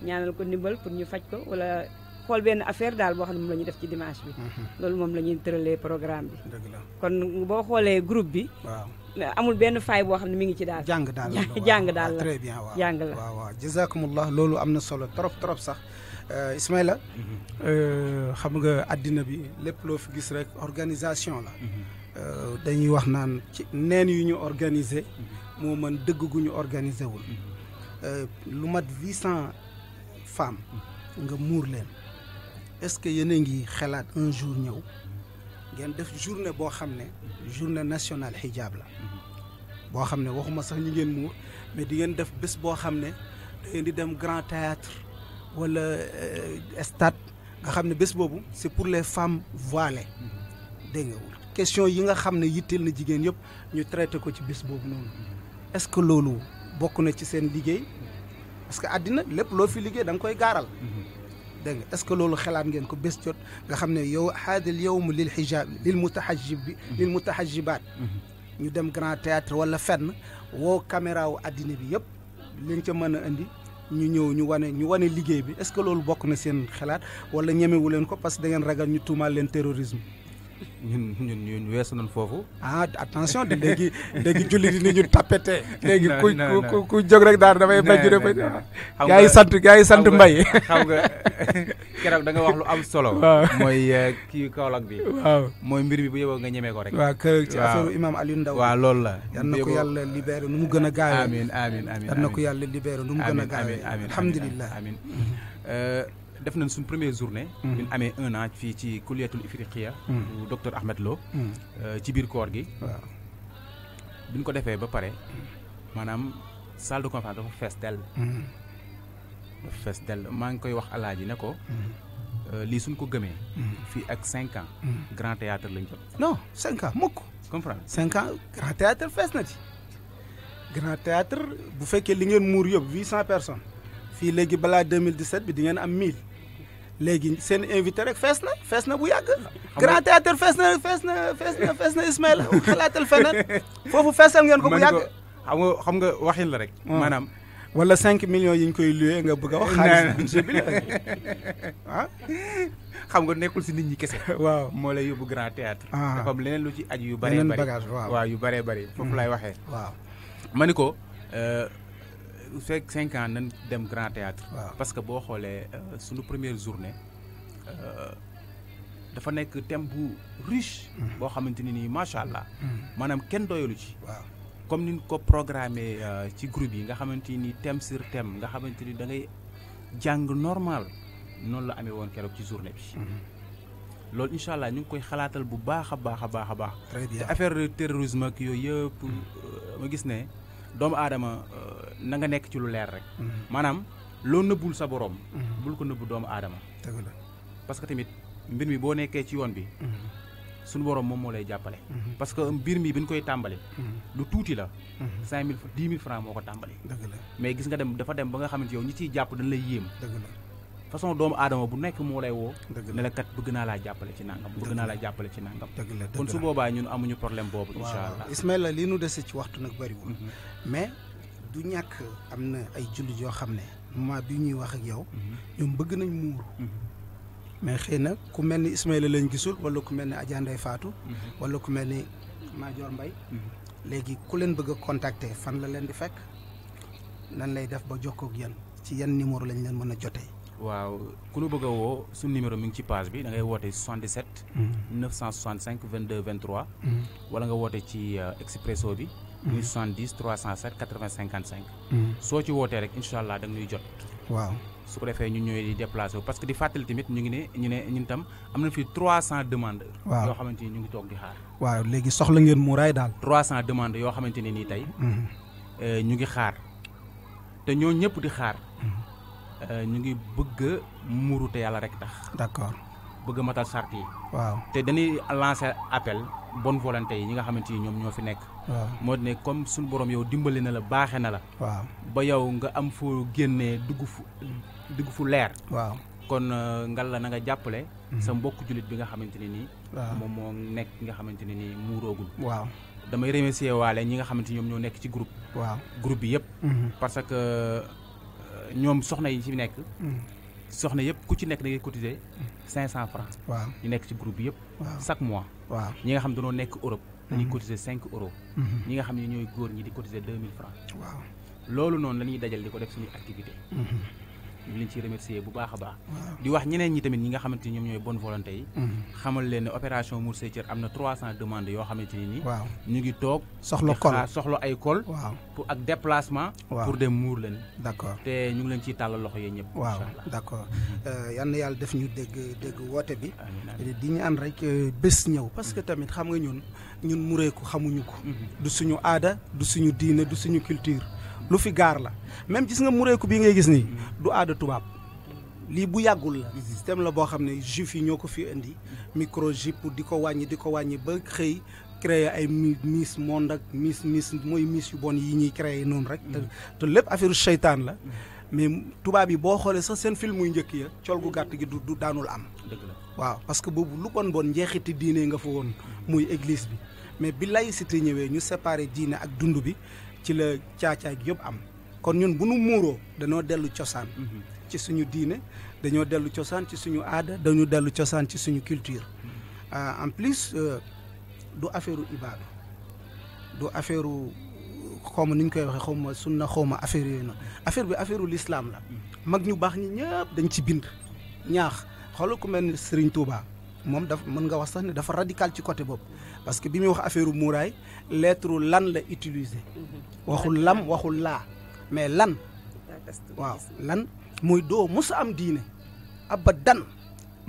ñaanal ko ndimbal pour ñu faj ko wala xool benn affaire daal boo xam ne moom la ñuy def ci dimanche bi. loolu moom la ñuy tëralee programme bi. dëgg la kon boo xoolee groupe bi. waaw amul benn faay boo xam ne mi ngi ci daal. jàng daal la jàng daal la très bien waaw jàng la waaw waaw jazakumullah loolu am na solo trop trop sax Ismaïla xam nga àddina bi lépp loo fi gis rek organisation la dañuy wax naan ci neen yu ñu organiser moo mën dëgg gu ñu organiser wul lu mat 800 femmes nga muur leen est-ce que yéen a ngi xalaat un jour ñëw ngeen def journée boo xam ne journée nationale hijab la boo xam ne waxuma sax ñi ngeen muur mais di ngeen def bés boo xam ne da ngeen di dem grand théâtre wala stade nga xam ne bés boobu c'est pour les femmes voilées dégg nga question yi nga xam ne yitteel na jigéen yëpp ñu traité ko ci bés boobu noonu est-ce que loolu bokk na ci seen liggéey parce que àddina lépp loo fi liggéey da nga koy gaaral dégg nga est-ce que loolu xalaat ngeen ko bés jot nga xam ne yow haadal yawm lil hijab lil mutahajibaat ñu dem grand théâtre wala fenn woo caméra wu àddina bi yëpp liñ ca mën a indi ñu ñëw ñu wane liggéey bi est-ce que loolu bokk na seen xalaat wala ñemewu leen ko parce que da ngeen ragal ñu tuumaal leen terrorisme. ñun weesu nañ foofu. ah attention de léegi julli di ni ñu tapete. léegi ku jóg rek daal damay bañ rek. gaa yi sant Mbaye. xam nga keroog da nga wax lu am solo. mooy kii Kaolack bi. waaw mooy mbir mi bu yeboo nga ñemee ko rek. waaw kër ci affaire imam Aliou Ndao. waaw loolu la. yal na ko yàlla libéré nu mu gën a gaawee. amiin yal na ko yàlla libéré nu mu gën a gaawee. alhamdulilah amiin def nañ suñ première journée. bi ñu amee 1 an fii ci kulliyatul ifriqiya bu docteur Ahmed Lo. ci biir koor gi. waaw bi ñu ko defee ba pare maanaam salle de conférence dafa fees dell. dafa fees dell maa ngi koy wax alaaji ne ko. lii suñ ko gëmee. fii ak 5 ans. grand théâtre lañ jot. non 5 ans mukk. comprendre 5 ans grand théâtre fees na ci. grand théâtre bu fekkee li ngeen muur yëpp 800 personnes. fii léegi balaa 2017 bi di ngeen am 1000. léegi seen invité rek fees na bu yàgg. grand théâtre fees na Ismaïla xalaatal feneen foofu feesal ngeen ko bu yàgg. xam nga waxin la rek. maanaam. wala 5 millions yi ñu koy loué nga bëgg a wax. xaalis budget bi la ah. xam nga nekkul si nit ñi kese. waaw moo lay yóbbu grand théâtre. dafa am leneen lu ci aju yu bëree bëri bagage waaw yu bëree bëri foofu lay waxee. waaw ma ni ko. fekk 5 ans nañ dem grand théâtre parce que boo xoolee suñu première journée dafa nekk thème bu riche. boo xamante ni nii macha allah. maanaam kenn doyalu ci. waaw comme ni ñu ko programmé ci groupe yi nga xamante ni thème sur thème nga xamante ni da ngay jàng normal noonu la amee woon keroog ci journée bi. loolu incha allah ñu ngi koy xalaatal bu baax a baax a baax a baax. très bien te affaire terrorisme ak yooyu yëpp ma gis ne. doomu aadama na nga nekk ci lu leer rek. maanaam loo nëbbul sa borom. bul ko nëbbu doomu aadama. dëgg la parce que tamit mbir mi boo nekkee ci yoon bi. suñu borom moom moo lay jàppale. parce que mbir mi bi ñu koy tàmbali. lu tuuti la. 5000 10 000 francs moo ko tàmbali. dëgg la mais gis nga dafa dem ba nga xamante yow ñi ciy jàpp dañ lay yéem. dëgg la façon doomu aadama bu nekk moo lay woo. dëgg la ne la kat bëgg naa laa jàppale ci nangam. bëgg naa laa jàppale ci nangam. dëgg la kon su boobaa ñun amuñu problème boobu. incha allah Ismaïla li nu dese ci waxtu nag bëriwul. mais du ñàkk am na ay jullit yoo xam ne moment bi ñuy wax ak yow. ñoom bëgg nañ muuru. mais xëy na ku mel ni Ismaïla lañ gisul wala ku mel ni Adja Ndeye Fatou. wala ku mel ni Madior Mbaye. léegi ku leen bëgg a contacter fan la leen di fekk nan lay def ba jokkoo ak yéen ci yan numéro lañ leen mën a jotee. waaw ku nu bëgg a woo suñu numéro mi ngi ci page bi da ngay woote 77. 965 22 23. wala nga woote ci Expresso bi. muy 70 307 80 55. soo ci wootee rek incha allah da nga ñuy jot. waaw su ko defee ñun ñooy di déplacé wu parce que di fàttali tamit ñu ngi ne ñun tam am na fi 300 demandes. waaw yoo xamante ni ñu ngi toog di xaar. waaw léegi soxla ngeen muuraay daal. 300 demandes yoo xamante ne nii tey. ñu ngi xaar te ñoo ñëpp di xaar. ñu ngi bëgg a muuru te yàlla rek tax. d'accord bëgg a matal sart yi. waaw te dañuy lancer appel bonne volonté yi ñi nga xamante ni ñoom ñoo fi nekk. waaw moo ne comme suñu borom yow dimbali na la baaxe na la. waaw ba yow nga am foo génnee dugg fu leer. waaw kon ngal la na nga jàppale. sa mbokk jullit bi nga xamante ne nii. waaw moom moo nekk nga xamante ne nii muuroogul. waaw damay remercier waale ñi nga xamante ni ñoom ñoo nekk ci groupe. waaw groupe bi yëpp. parce que ñoom soxna yi ci nekk. soxna yëpp ku ci nekk da ngay cotiser 500 francs. waaw ñu nekk ci groupe bi yëpp. waaw chaque mois. waaw ñi nga xam dañoo nekk Europe. dañuy cotiser 5 euros. ñi nga xam ne ñooy góor ñi di cotiser 2000 francs. waaw loolu noonu la ñuy dajal di ko def suñuy activité ñu leen ci remercier bu baax a baax. waaw di wax ñeneen ñi tamit ñi nga xamante ni ñoom ñooy bonne volonté yi. xamal leen ne opération Mour Say Thieur am na 300 demandes yoo xamante ni nii. waaw ñu ngi toog. soxla col soxla ay col. waaw pour ak déplacement. waaw pour dem muur leen. d'accord te ñu ngi leen ciy tàllal loxo yéen ñëpp. waaw incha allah d'accord yal na yàlla def ñu dégg woote bi. amiin di ñu ànd rek bés ñëw parce que tamit xam nga ñun mureeku xamuñu ko. du suñu aada du suñu diine du suñu culture lu fi gaar la même gis nga mureeku bii ngay gis nii du aada tubaab lii bu yàggul la système la boo xam ne juif yi ñoo ko fi indi microchip di ko wàññi ba xëy créer ay miss monde ak miss mooy miss yu bon yi ñuy créer noonu rek te lépp affaire seytaan la mais tubaab yi boo xoolee sax seen film muy njëkk ya col gu gàtt gi du daanul am. dëgg la waaw parce que boobu lu bon njeexiti diine nga fa woon muy église bi mais bi laïcité ñëwee ñu séparé diine ak dund bi ci la caacaay gi yëpp am kon ñun bu nu muuroo dañoo dellu cosaan ci suñu diine dañoo dellu cosaan ci suñu aada dañu dellu cosaan ci suñu culture en plus du affaire u ibaadu du affaire u xawma ni ñu koy waxee xawma sunna xawma affaire yooyu noonu affaire bi affaire u l'islam la mag ñu baax ñi ñëpp dañ ci bind ñaax xoolal ku mel ni Serigne Touba moom daf mën nga wax sax ne dafa radical ci côté boobu parce que bi muy wax affaire u muuraay lettre lan la utiliser waxul lam waxul laa mais lan waaw lan mooy doo musa am diine abadan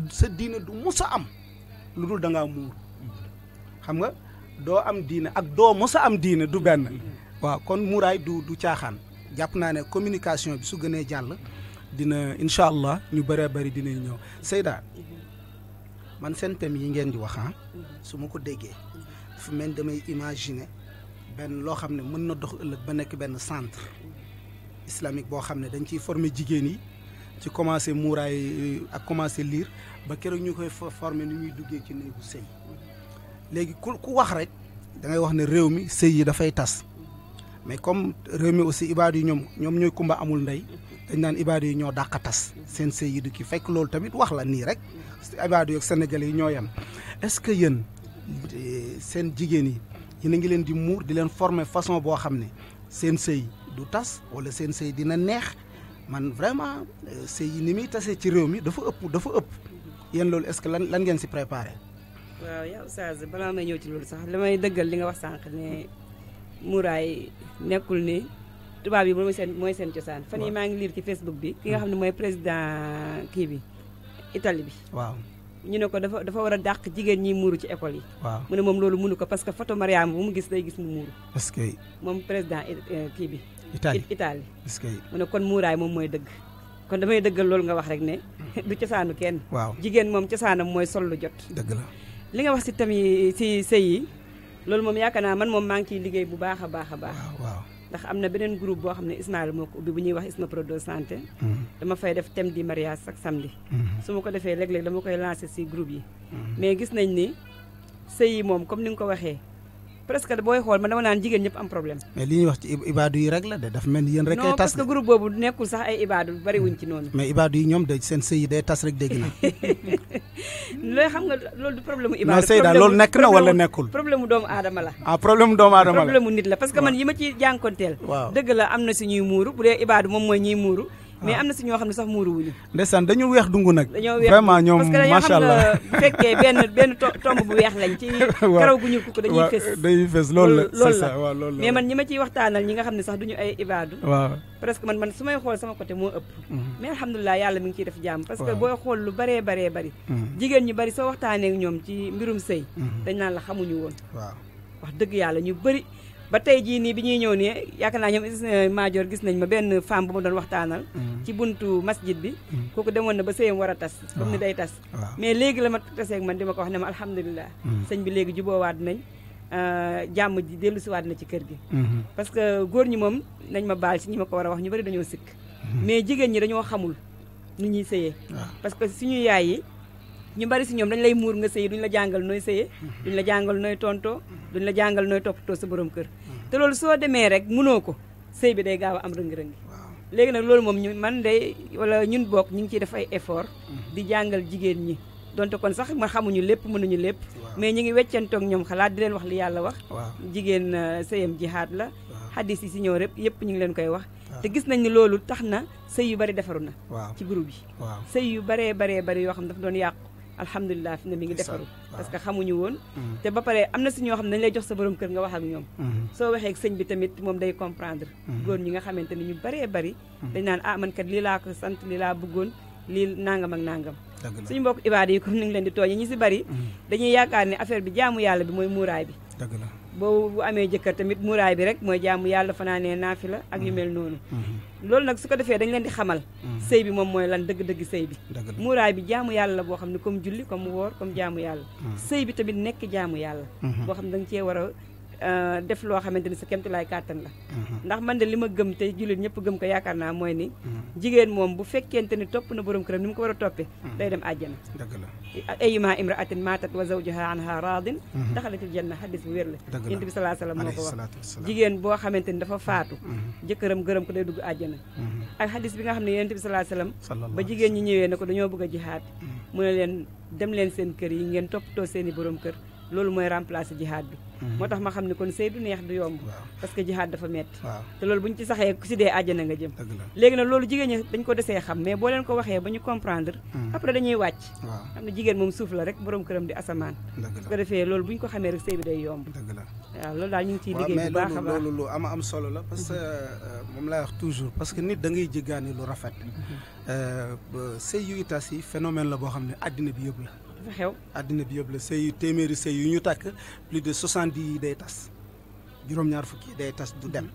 sa diine du musa am lu dul da ngaa muur xam nga doo am diine ak doo musa am diine du benn waaw kon muuraay du caaxaan jàpp naa ne communication bi su gënee jàll dina incha allah ñu bëree bëri dinañ ñëw Seyda man seen thème yi ngeen di wax su ma ko déggee fu mel damay imaginer benn loo xam ne mën na dox ëllëg ba nekk benn centre islamique boo xam ne dañ ciy former jigéen yi ci commencé muuraay ak commencé lire ba keroog ñu koy former ni ñuy duggee ci néegu sëy léegi ku wax rek da ngay wax ne réew mi sëy yi dafay tas mais comme réew mi aussi ibaadu yi ñoom ñooy kumba amul ndey dañ naan ibaadu yi ñoo dàq tas seen sëy yi du ki fekk loolu tamit wax la nii rek ibaadu yi ak sénégalais yi ñoo yem est-ce que yéen seen jigéen yi yéen a ngi leen di muur di leen former façon boo xam ne seen sëy du tas wala seen sëy dina neex man vraiment sëy yi ni muy tasee ci réew mi dafa ëpp yéen loolu est-ce que lan ngeen si préparé. waaw yaa Oustaz balaa may ñëw ci loolu sax li may dëggal li nga wax sànq ne muuraay nekkul ni tubaab yi mooy seen cosaan. fan yi maa ngi lire ci Facebook bi ki nga xam ne mooy président kii bi Italie bi. waaw ñu ne ko dafa war a dàq jigéen ñi muuru ci école yi. waaw mu ne moom loolu mënu ko parce que photo Mariama bu mu gis day gis mu muuru. est-ce que moom président kii bi. Italie est-ce que mu ne kon muuraay moom mooy dëgg. kon damay dëggal loolu nga wax rek ne du cosaanu kenn. waaw jigéen moom cosaanam mooy sol lu jot. dëgg la li nga wax si tamit si sëy yi loolu moom yaakaar naa man moom maa ngi ciy liggéey bu baax a baax a baax. waaw ndax am na beneen groupe boo xam ne Ismaël moo ko ubbi bu ñuy wax Isma Pro de Santé. dama fay def thème du mariage chaque samedi. su ma ko defee léeg-léeg dama koy lancer si groupe yi. mais gis nañ ni sëy yi moom comme ni nga ko waxee presque booy xool man dama naan jigéen ñëpp am problème. mais li ñuy wax ci ibaadu yi rek la de daf mel ni yéen rek ay tas. non parce que groupe boobu nekkul sax ay ibaadu bariwuñ ci noonu. mais ibaadu yi ñoom de seen sëy yi day tas rek dégg na. looy xam nga loolu du problème mu ibaadu. non Seyda loolu nekk na wala nekkul. problème mu doomu aadama la. problème mu doomu aadama la problème mu nit la parce que man yi ma ci jànkonteel. waaw dëgg la am na si ñuy muuru bu dee ibaadu moom mooy ñuy muuru. mais am na si ñoo xam ne sax muuru wuñu ndeysaan dañu weex dungu nag dañoo weex vraiment ñoom parce que dañoo macha xam allah nga bu fekkee benn tomb bu weex lañ ci karaw gu ñuul ko dañuy fës dañuy fës loolu la loolu c'est ça la waaw loolu la mais man ñi ma ciy waxtaanal ñi nga xam ne sax duñu ay ibaadu waaw presque man su may xool sama côté moo ëpp mais alhamdulilah yàlla mi ngi ciy def jàmm parce que waaw. booy xool lu baree bari jigéen ñu bari soo waxtaanee ak ñoom ci mbirum sëy dañ naan la xamuñu woon waaw wax dëgg yàlla ñu bëri ba tey jii nii bi ñuy ñëw nii yaakaar naa ñoom Maajoor gis nañ ma benn femme bu ma doon waxtaanal ci buntu masjid bi kooku demoon na ba sëyam war a tas comme ni day tas mais léegi la ma taseeg man di ma ko wax ne ma alhamdulilah sëñ bi léegi juboowaat nañ jàmm ji dellu siwaat na ci kër gi parce que góor ñi moom nañ ma baal ci ñi ma ko war a wax ñu bëri dañoo sikk mais jigéen ñi dañoo xamul ni ñuy sëyee parce que suñu yaay yi ñu bari si ñoom dañ lay muur nga sëyi duñ la jàngal nooy sëyee duñ la jàngal nooy tontoo duñ la jàngal nooy toppatoo sa borom kër te loolu soo demee rek mënoo ko sëy bi day gaaw a am rëng-rëngi léegi nag loolu moom ñu man day wala ñun bokk ñu ngi ciy def ay effort di jàngal jigéen ñi donte kon sax ma xamuñu lépp mënuñu lépp mais ñu ngi weccantoog ñoom xalaat di leen wax li yàlla wax jigéen sëyam jihaad la hadis yi si ñëw rek yëpp ñu ngi leen koy wax te gis nañ ni loolu tax na sëy yu bari defaru na ci groupe yi sëy yu bari yoo xam ne dafa doon yàqu alhamdulilah fi ne mi ngi defaru parce que xamuñu woon te ba pare am na si ñoo xam ne dañ lay jox sa borom kër nga wax ak ñoom soo waxee ak sëñ bi tamit moom day comprendre góor ñi nga xamante ni ñu baree bari dañ naan ah man kat lii laa ko sant lii laa bëggoon lii nangam ak nangam suñu mbokk ibaada yi comme ni ngi leen di tooñe ñi si bari dañuy yaakaar ne affaire bi jaamu yàlla bi mooy muuraay bi boobu bu amee jëkkër tamit muuraay bi rek mooy jaamu yàlla fanaanee naafila ak yu mel noonu loolu nag su ko defee dañ leen di xamal sëy bi moom mooy lan dëgg-dëgg sëy bi muuraay bi jaamu yàlla la boo xam ne comme julli comme woor comme jaamu yàlla sëy bi tamit nekk jaamu yàlla boo xam ne da nga cee war a def loo xamante ni sa kemtulaay kàttan la ndax man de li ma gëm te jullit ñëpp gëm ko yaakaar naa mooy ni jigéen moom bu fekkente ni topp na borom këram ni mu ko war a toppee day dem àjjana ayyuma imra'atin maatat wa zawjuha anha raadin daxalatil janna hadis bu wér la yonent bi salaa salaam moo ko wax jigéen boo xamante ni dafa faatu jëkkëram gërëm ko day dugg àjjana ak hadis bi nga xam ne yonent bi salaa salaam ba jigéen ñi ñëwee ne ko dañoo bëgg a jihaad mu ne leen dem leen seen kër yi ngeen toppatoo seen i borom kër loolu mooy remplacer jihaad bi moo tax ma xam ne kon sëy du neex du yomb parce que jihaad dafa metti te loolu bu ñu ci saxee ku si dee àjjana nga jëm léegi nag loolu jigéen ñi dañ ko desee xam mais boo leen ko waxee ba ñu comprendre après dañuy wàcc xam ne jigéen moom suuf la rek borom këram di asamaan su ko defee loolu bu ñu ko xamee rek sëy bi day yomb waaw loolu daal ñu ngi ciy liggéey bu baax a baax loolu lu am solo la parce que moom laay wax toujours parce que nit da ngay jéggaani lu rafet sëy yu tas yi phénomène la boo xam ne àddina bi yëpp la dafa xew àddina bi yëpp la sëy téeméeri sëy yu ñu takk plus de 70 yi day tas juróom-ñaar fukki yi day tas du dem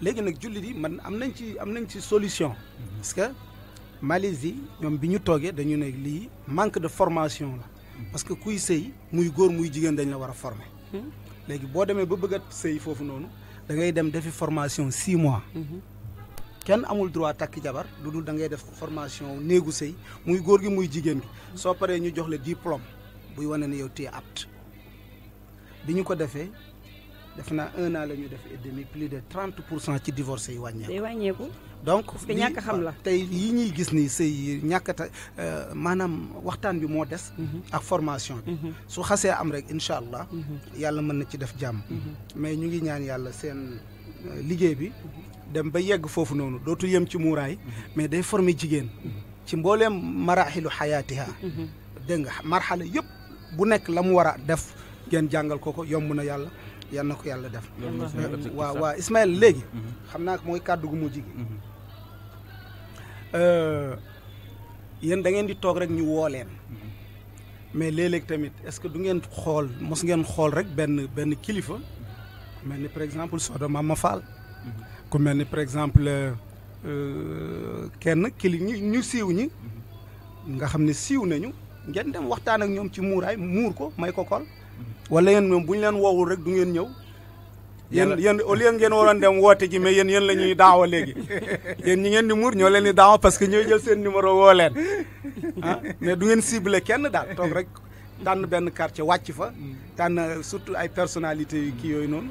léegi nag jullit yi man am nañ ci solution parce que Malaisie ñoom bi ñu toogee dañu ne lii manque de formation la parce que kuy sëy muy góor muy jigéen dañ la war a former léegi boo demee ba bëgg a sëy foofu noonu da ngay dem defi formation 6 mois kenn amul droit takk jabar lu dul da ngay def formation néegu sëy muy góor gi muy jigéen gi soo paree ñu jox la diplôme buy wane ne yow tu es apte bi ñu ko defee def naa 1 an la ñu def et demi plus de 30% ci divorce yi wàññeeku donc parce que ñàkk xam la tey yi ñuy gis ni sëy ñàkkata maanaam waxtaan bi moo des ak formation bi su xasee am rek incha allah yàlla mën na ci def jàmm mais ñu ngi ñaan yàlla seen liggéey bi dem ba yegg foofu noonu dootu yem ci muuraay mais day former jigéen ci mbooleem maraxilu xayaatiha dégg nga marxala yëpp bu nekk la mu war a def ngeen jàngal ko yomb na yàlla yal na ko yàlla def waaw Ismaël léegi xam naa mooy kàddu gu mujj gi yéen da ngeen di toog rek ñu woo leen mais léeg-léeg tamit est-ce que du ngeen xool mos ngeen xool rek benn kilifa mel ni par exemple Soda Mama Fall ku mel ni par exemple kenn ñu siiw ñi nga xam ne siiw nañu ngeen dem waxtaan ak ñoom ci muuraay muur ko may ko kol wala yéen moom bu ñu leen woowul rek du ngeen ñëw yéen au lieu ngeen waroon dem woote ji mais yéen la ñuy daawa léegi yéen ñi ngeen di muur ñoo leen di daawa parce que ñooy jël seen numéro woo leen ah mais du ngeen ciblé kenn daal toog rek tànn benn quartier wàcc fa tànn surtout ay personnalité yu kii yooyu noonu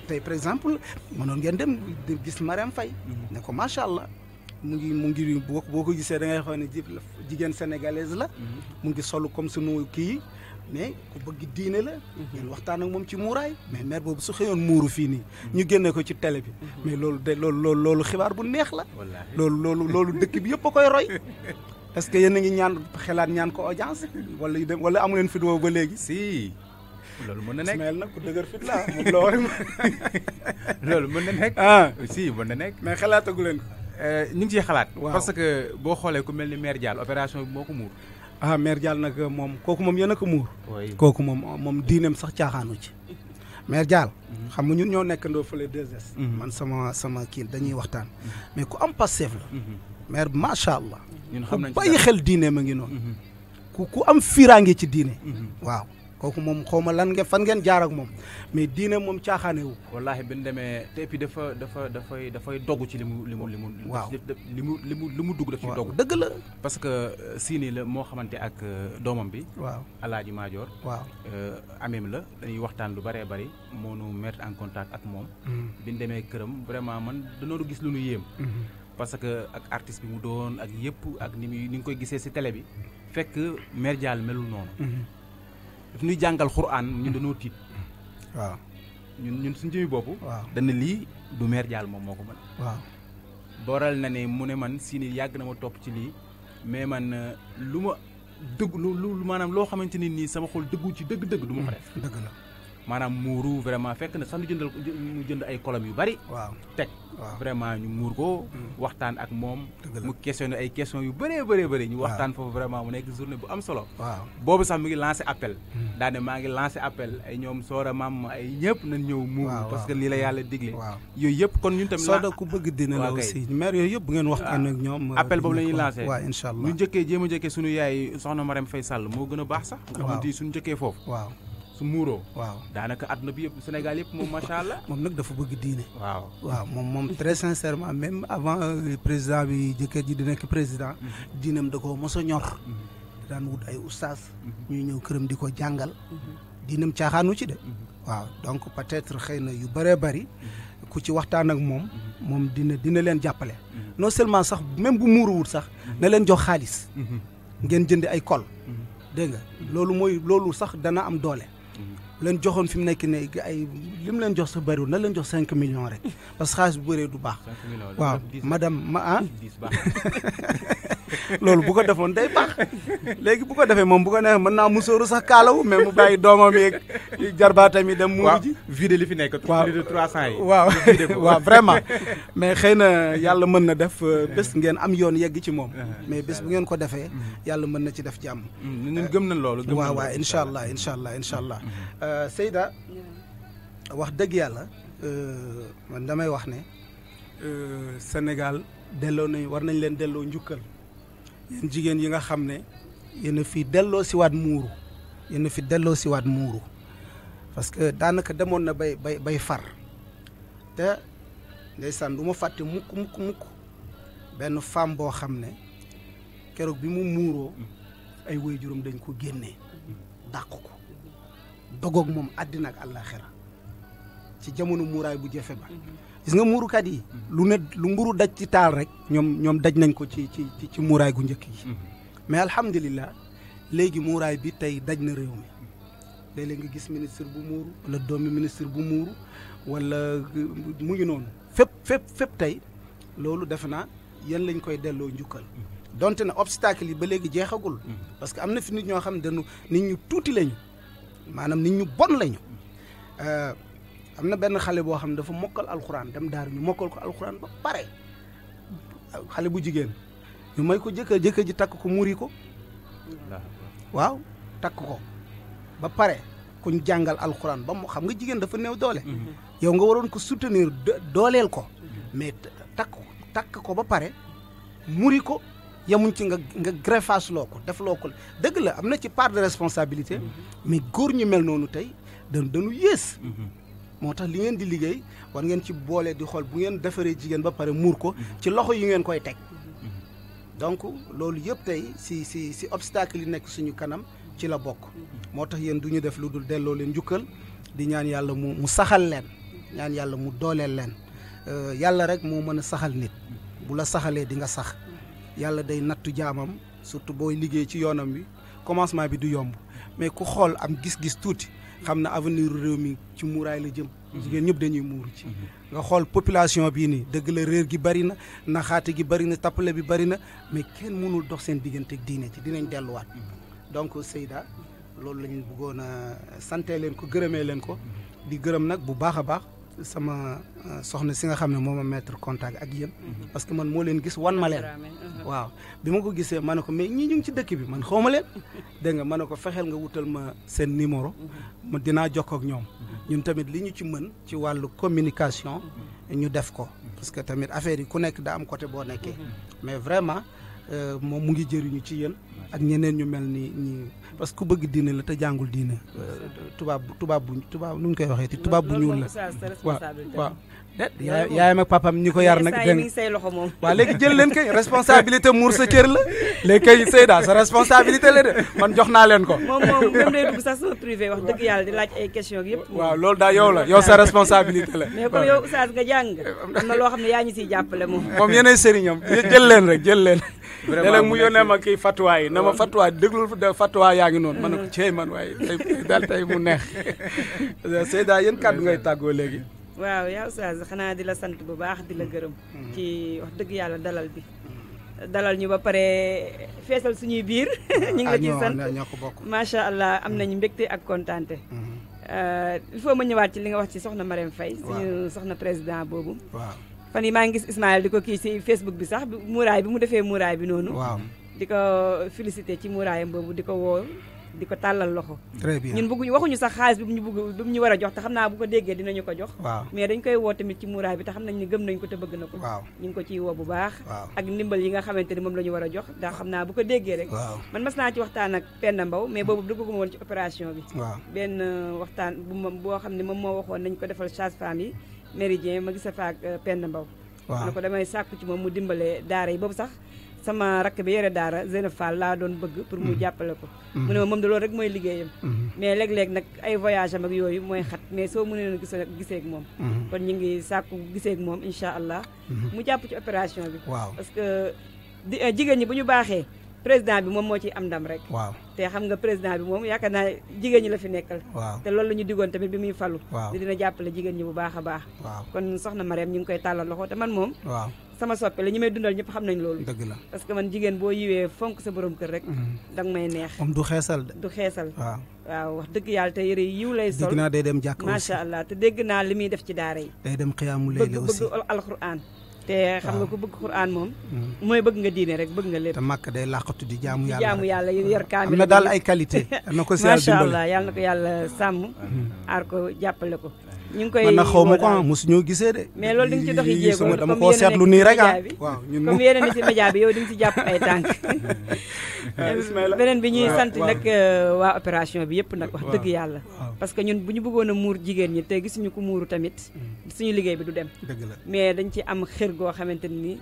tey par exemple mënoon ngeen dem gis Mariam Faye ne ko macha allah mu ngi boo ko gisee da ngay xam ne jigéen sénégalaise la mu ngi solu comme sunu kii mais ku bëgg diine la ngeen waxtaan ak moom ci muuraay mais maire boobu su xëyoon muuru fii nii ñu génne ko ci télé bi mais loolu xibaar bu neex la loolu dëkk bi yëpp a koy roy est-ce que yéen a ngi xelaat ñaan ko audience wala yu dem wala amu leen fit woowu ba léegi si loolu mën na nekk Ismaël nag ku dëgër fit la moom loo rek loolu mën na nekk si mën na nekk mais xalaatagu leen ko ñu ngi ciy xalaat waaw parce que boo xoolee ku mel ni maire Diall opération bi moo ko muur maire Diall nag moom kooku moom yéen a ko muur kooku moom diineem sax caaxaanu ci maire Diall xam nga ñun ñoo nekkandoo fële 2S man sama kii dañuy waxtaan mais ku am Pastef la maire bi macha allah ñun xam nañ ku bàyyi xel diine ma ngi noonu ku am fiiraange ci diine waaw kooku moom xaw ma lan fan ngeen jaar ak moom mais diine moom caaxaane wu wallaahi bi ñu demee te puis dafay dogg ci li mu waaw li mu dugg daf ci dogg dëgg la parce que siini la moo xamante ak doomam bi waaw Alaaji Maajoor waaw amem la dañuy waxtaan lu bëree bëri moo nu mettre en contact ak moom bi ñu demee këram vraiment man dañoo gis lu nu yéem parce que ak artiste bi mu doon ak yëpp ak ni nga koy gisee si télé bi fekk maire Diall melul noonu daf ñuy jàngal xuraan ñun dañoo tiit waaw ñun suñu jëmi bopp waaw dana lii du maire Diall moom moo ko mën waaw booral na ne mu ne man si ni yàgg na ma topp ci lii mais man lu ma dëgg lu maanaam loo xamante ni nii sama xol dëggu ci dëgg-dëgg du ma ko def dëgg la maanaam muuru vraiment fekk na sax mu jënd ay kolom yu bari waaw teg vraiment ñu muur ko waxtaan ak moom mu questionné ay questions yu bëree ñu waxtaan foofu vraiment mu nekk journée bu am solo waaw boobu boobu sax mi ngi lancé appel daane maa ngi lancé appel ay ñoom soora maam ay ñëpp nañ ñëw muuru parce que lii la yàlla digle yooyu yëpp kon ñun tamit sooda ku bëgg dina la aussi maire yooyu yëpp bu ngeen waxtaan ak ñoom appel boobu la ñuy lancé waaw incha allah ñu njëkkee jéem a njëkkee suñu yaay soxna Marème Faye Sall moo gën a baax sax nga xamante ni suñu njëkkee foofu waaw su muuroo waaw daanaka àdduna bi yëpp Sénégal yëpp moom macha allah moom nag dafa bëgg diine waaw moom très sincèrement même avant président bi jëkkër ji di nekk président diinam da ko mos a ñor daan wut ay oustaz ñuy ñëw këram di ko jàngal diinam caaxaanu ci de waaw donc peut-être xëy na yu bëree bëri ku ci waxtaan ak moom dina leen jàppale non seulement sax même bu muuruwut sax na leen jox xaalis ngeen jënd ay kol dégg nga loolu sax dana am doole leen joxoon fi mu nekk ne ay li mu leen jox sa bëriwul na leen jox 5 millions rek parce que xaalis bu bëree du baax waaw madame loolu bu ko defoon day baax léegi bu ko defee moom bu ko neexee mën naa musóoru sax kaalawu mais mu bàyyi doomam yeeg jarbaatam yi dem muuru ji vidé li fi nekk plus de 300 yi waaw vraiment mais xëy na yàlla mën na def bés ngeen am yoon yegg ci moom mais bés bu ngeen ko defee yàlla mën na ci def jàmm ñun gëm nañ loolu waaw incha allah Seyda wax dëgg yàlla man damay wax ne Sénégal war nañ leen delloo njukkal yéen jigéen yi nga xam ne yéen a fi delloo si waat muuru parce que daanaka demoon na bay far te ndeysaan du ma fàtte mukk benn femme boo xam ne keroog bi mu muuroo ay waajuram dañ ko génnee dàq ko dogoog moom àddina ak àllaaxira ci jamono muuraay bu jafe ba gis nga muurukat yi lu mburu daj ci taal rek ñoom daj nañ ko ci muuraay gu njëkk yi mais alhamdulilah léegi muuraay bi tey daj na réew mi léeg-léeg nga gis ministre bu muuru wala doomi ministre bu muuru wala mu ngi noonu fépp tey loolu defe naa yéen lañ koy delloo njukkal donte na obstacle yi ba léegi jeexagul parce que am na fi nit ñoo xam ne nit ñu tuuti lañu maanaam nit ñu bon lañu am na benn xale boo xam ne dafa mokkal alxuraan dem daar ñu mokkal ko alxuraan ba pare xale bu jigéen ñu may ko jëkkër ji takk ko muri ko waaw takk ko ba pare kuñ jàngal alxuraan ba mu xam nga jigéen dafa néew doole yow nga waroon ko soutenir dooleel ko mais takk ko ba pare muri ko yamuñ ci nga greffage loo ko def loo ko dëgg la am na ci part de responsabilité mais góor ñu mel noonu tey dañu yées moo tax li ngeen di liggéey war ngeen ci boole di xool bu ngeen defaree jigéen ba pare muur ko ci loxo yi ngeen koy teg donc loolu yëpp tey si obstacle yi nekk suñu kanam ci la bokk moo tax yéen du ñu def lu dul delloo leen njukkal di ñaan yàlla mu saxal leen ñaan yàlla mu dooleel leen yàlla rek moo mën a saxal nit bu la saxalee di nga sax yàlla day nattu jaamam surtout booy liggéey ci yoonam bi commencement bi du yomb mais ku xool am gis-gis tuuti xam na avenir réew mi ci muuraay la jëm jigéen ñëpp dañuy muuru ci nga xool population bii nii dëgg la réer gi bari na naxaate gi bari na tappale bi bari na mais kenn mënul dox seen diggante ak diine ci dinañ delluwaat donc Seyda loolu lañu bëggoon a sante leen ko gërëmee leen ko di gërëm nag bu baax a baax sama soxna si nga xam ne moo ma mettre contact ak yéen parce que man moo leen gis wan ma leen waaw bi ma ko gisee ma ne ko mais ñii ñu ngi ci dëkk bi man xaw ma leen dégg nga ma ne ko fexeel nga wutal ma seen numéro ma dinaa jokkoo ak ñoom ñun tamit li ñu ci mën ci wàllu communication ñu def ko parce que tamit affaire yi ku nekk daa am côté boo nekkee mais vraiment moom mu ngi jëriñu ci yéen ak ñeneen ñu mel ni ñi parce que ku bëgg diine la te jàngul diine tubaab nu ñu koy waxee ti tubaab bu ñuul la waaw yaayam ak papam ñi ko yar nag dégg say loxo moom waaw léegi jël leen kay responsabilité muur sa cër la léegi kay Seyda sa responsabilité la de man jox naa leen ko moom même day dugg sax sama privé wax dëgg yàlla di laaj ay question yëpp waaw loolu daal yow la yow sa responsabilité la mais comme yow oustaz nga jàng am na loo xam ne yaa ñu siy jàppale moom yeneen sëriñam jël leen rek jël leen léeg-léeg mu yónnee ma kii fatwa yi na ma fatwa déglul fatwa yaa ngi noonu ma ne ko ceey man waaye tey daal tey mu neex Seyda yéen kàddu ngay tàggoo léegi waaw yaa oustaz xanaa di la sant bu baax di la gërëm ci wax dëgg yàlla dalal ñu ba pare feesal suñuy biir ñu ngi la ciy sant ñoo ko bokk macha allah am nañu mbégte ak kontaante il faut ma ñëwaat ci li nga wax ci soxna Marème Faye suñu soxna président boobu waaw fan yi maa ngi gis Ismaël di ko kii ci Facebook bi sax muuraay bi mu defee muuraay bi noonu waaw di ko félicité ci muuraayam boobu di ko woo di ko tàllal loxo très bien ñun bëgguñu waxuñu sax xaalis bi mu ñu war a jox te xam naa bu ko déggee dinañu ko jox waaw mais dañ koy woo tamit ci muuraay bi te xam nañ ni gëm nañ ko te bëgg na ko waaw ñu ngi ko ciy woo bu baax waaw ak ndimbal yi nga xamante ni moom la ñu war a jox ndax xam naa bu ko déggee rek waaw man mas naa ci waxtaan ak Penda Mbow mais boobu dugguma woon ci opération bi waaw benn waxtaan boo xam ne moom moo waxoon nañ ko defal sage-femme yi méridien ma gisa fa ak Penda Mbow ne ko damay sàkku ci moom mu dimbale daara yi boobu sax sama rakk bi yore daara Zeynab Fall laa doon bëgg pour mu jàppale ko mu ne ma moom de loolu rek mooy liggéeyam mais léeg-léeg nag ay voyage am ak yooyu mooy xat mais soo mënee gisee ak moom kon ñu ngi sàkku gisee ak moom incha allah mu jàpp ci opération bi parce que jigéen ñi bu ñu baaxee président bi moom moo ciy am ndam rek waaw te xam nga président bi moom yaakaar naa jigéen ñi la fi nekkal waaw te loolu la ñu diggoon tamit bi muy falu waaw dina jàppale jigéen ñi bu baax a baax waaw kon soxna Marème ñu ngi koy tàllal loxo te man moom waaw sama soppe la ñi may dundal ñëpp xam nañ loolu dëgg la parce que man jigéen boo yiwee fonk sa borom kër rek danga may neex moom du xeesal de du xeesal waaw waaw wax dëgg yàlla te yëre yiw lay sol dégg naa day dem jàkk macha allah te dégg naa li muy def ci daara yi day dem xiyaamu layli aussi bëgg alxuraan te xam nga ko bëgg xuraan moom mooy bëgg nga diine rek bëgg nga lépp te màkk day làqatu di jaamu yàlla di jaamu yàlla yor kaamil am na daal ay qualité na ko si yàlla macha dimbali allah yàlla na ko yàlla sàmm aar ko jàppale ko ñu ngi koy man na xaw ma ko mosu ñoo gisee de mais loolu di nga ci dox yi jéego dama koo seetlu nii rek waaw ñun comme yéen a ne ci média bi yow di nga ci jàpp ay tànk beneen bi ñuy sant nag waa opération bi yëpp nag wax dëgg yàlla parce que ñun bu ñu bëggoon a muur jigéen ñi te gisuñu ko muuru tamit suñu liggéey bi du dem dëgg la mais dañ ci am xër goo xamante ni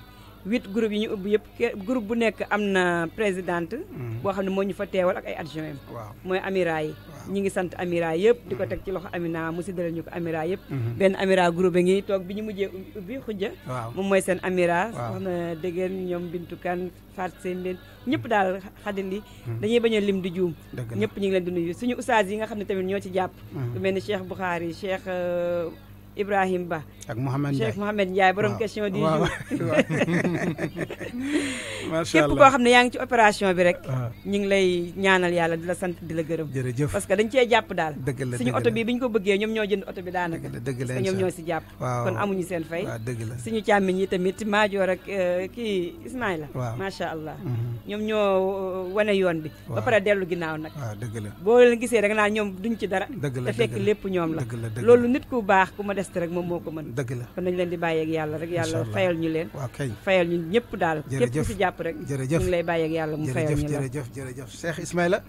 8 groupes yi ñu ubbi yëpp groupe bu nekk am na présidente boo xam ne moo ñu fa teewal ak ay adjoint mooy amira yi ñi ngi sant amira yëpp di ko teg ci loxo Amina mu siddalal ñu ko amira yëpp benn amira groupe ngi toog bi ñu mujjee ubbi xujja moom mooy seen amira soxna déggeen ñoom Bintu Kan Faat Seen leen ñëpp daal xadili dañuy bañ a lim di juum ñëpp ñu ngi leen di nuyu suñu oustaz yi nga xam ne tamit ñoo ci jàpp ku mel ni Cheikh Bukhari Cheikh Ibrahim Ba ak Mouhamed Ndiaye Cheikh Mouhamed Ndiaye borom question du jour macha képp koo xam ne yaa ngi ci opération bi rek ñu ngi lay ñaanal yàlla di la sant di la gërëm jërëjëf parce que dañ cee jàpp daal dëgg la suñu oto bi bi ñu ko bëggee ñoom ñoo jënd oto bi daanaka dëgg la parce que ñoom ñoo si jàpp kon amuñu seen fay dëgg la suñu càmmiñ yi tamit Maajoor ak kii Ismaïla macha allah ñoom ñoo wane yoon bi ba pare dellu ginnaaw nag dëgg la boo leen gisee da nga naan ñoom duñ ci dara te fekk lépp ñoom la loolu nit ku baax ku ma des rek moom moo ko mën dëgg la kon nañ leen di bàyyeeg yàlla rek yàlla fayal ñu leen fayal ñu ñëpp daal képp ku si jàpp rek ñu ngi lay bàyyeeg yàlla mu fayal ñu leen jërëjëf Cheikh Ismaïla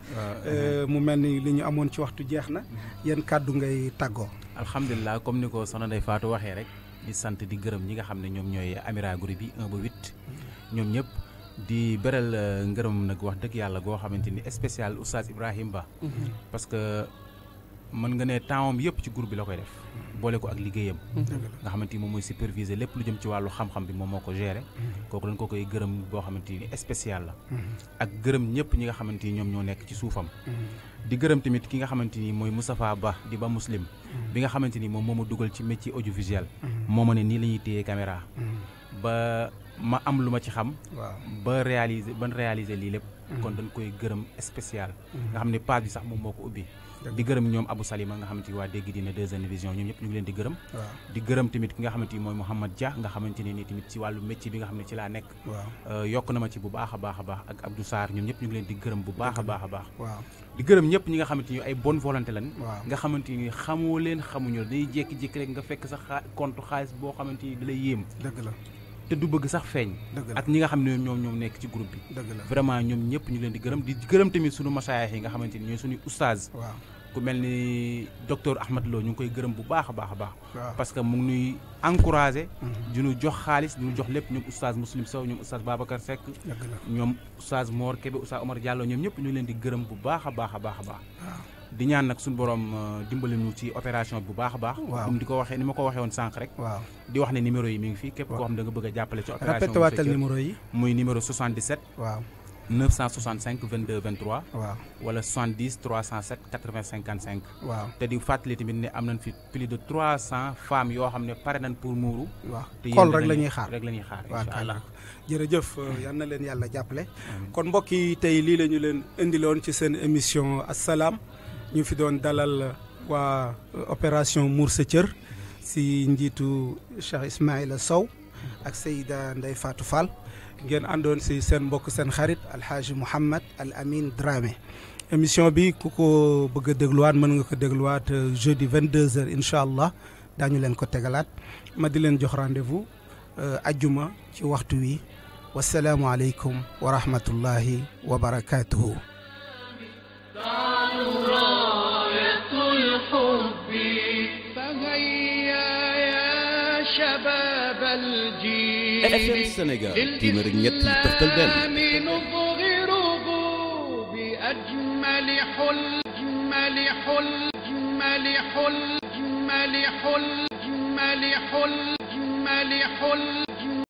mu mel ni li ñu amoon ci waxtu jeex na yéen kàddu ngay tàggoo alhamdulilah comme ni ko soxna Ndeye Fatou waxee rek di sant di gërëm ñi nga xam ne ñoom ñooy amira groupe bi 1 ba 8 ñoom ñëpp di beral ngërëm nag wax dëgg yàlla goo xamante ni spécial oustaz Ibrahim Ba parce que mën nga ne tempsam yëpp ci groupe bi la koy def boole ko ak liggéeyam nga xamante ni moom mooy superviser lépp lu jëm ci wàllu xam-xam bi moom moo ko gérer kooku dañ ko koy gërëm boo xamante ni spécial la ak gërëm ñëpp ñi nga xamante ni ñoom ñoo nekk ci suufam di gërëm tamit ki nga xamante ni mooy Moustapha Ba di Ba Muslim bi nga xamante ni moom moo ma dugal ci métier audiovisuel moo ma ne nii la ñuy téye caméra ba ma am lu ma ci xam ba réaliser lii lépp kon dañ koy gërëm spécial nga xam ne page bi sax moom moo ko ubbi di gërëm ñoom Abou Salima nga xamante ni waa dégg dina 2 vision ñoom ñëpp ñu ngi leen di gërëm di gërëm tamit ki nga xamante ni mooy Mouhamad Dia nga xamante ne ni tamit ci wàllu métier bi nga xam ne ci laa nekk yokk na ma ci bu baax a baax ak Abdou Sarr ñoom ñëpp ñu ngi leen di gërëm bu baax a baax di gërëm ñëpp ñi nga xamante ni ay bonne volonté lan nga xamante ni xamoo leen xamuñu la day jékki-jékki rek nga fekk sa compte xaalis boo xamante ni da lay yéem dëgg la te du bëgg sax feeñ ak ñi nga xam ne ñoom nekk ci groupe bi vraiment ñoom ñëpp ñu leen di gërëm tamit suñu masaayix yi nga xamante ni ñooy suñuy oustaz ku mel ni docteur Ahmad Lo ñu ngi koy gërëm bu baax a baax parce que mu ngi nuy encouragé di ñu jox xaalis di ñu jox lépp ñoom oustaz Muslim Sow ñoom oustaz Babacar Seck ñoom oustaz Mor Kébé oustaz Omar Diallo ñoom ñëpp ñu leen di gërëm bu baax a baax di ñaan nag suñu borom dimbali ñu ci opération bu baax a baax comme di ko waxee ni ma ko waxee woon sànq rek di wax ne numéro yi mi ngi fii képp koo xam da nga bëgg a jàppale ci opération répété waatal numéro yi muy numéro 77 965 22 23 wala 70 307 80 55 te di fàttali tamit ne am nañ fi plus de 300 femmes yoo xam ne pare nañ pour muuru te xool rek la ñuy xaar incha allah jërëjëf yal na leen yàlla jàppale kon mbokk yi tey lii la ñu leen indiloon ci seen émission Assalaam ñu fi doon dalal waa opération Muur sa Cër si njiitu Cheikh Ismaïla Sow ak Seyda Ndeye Fatou Fall ngeen àndoon si seen mbokk seen xarit Alhaji Mouhamed Al Amin Dramé émission bi ku ko bëgg a dégluwaat mën nga ko dégluwaat jeudi 22h incha allah daañu leen ko tegalaat ma di leen jox rendez-vous ajjuma ci waxtu wi wasalaamu aleykum wa rahmatullahi wa barakatuhu. FM Sénégal téeméer ak ñett yu toftal benn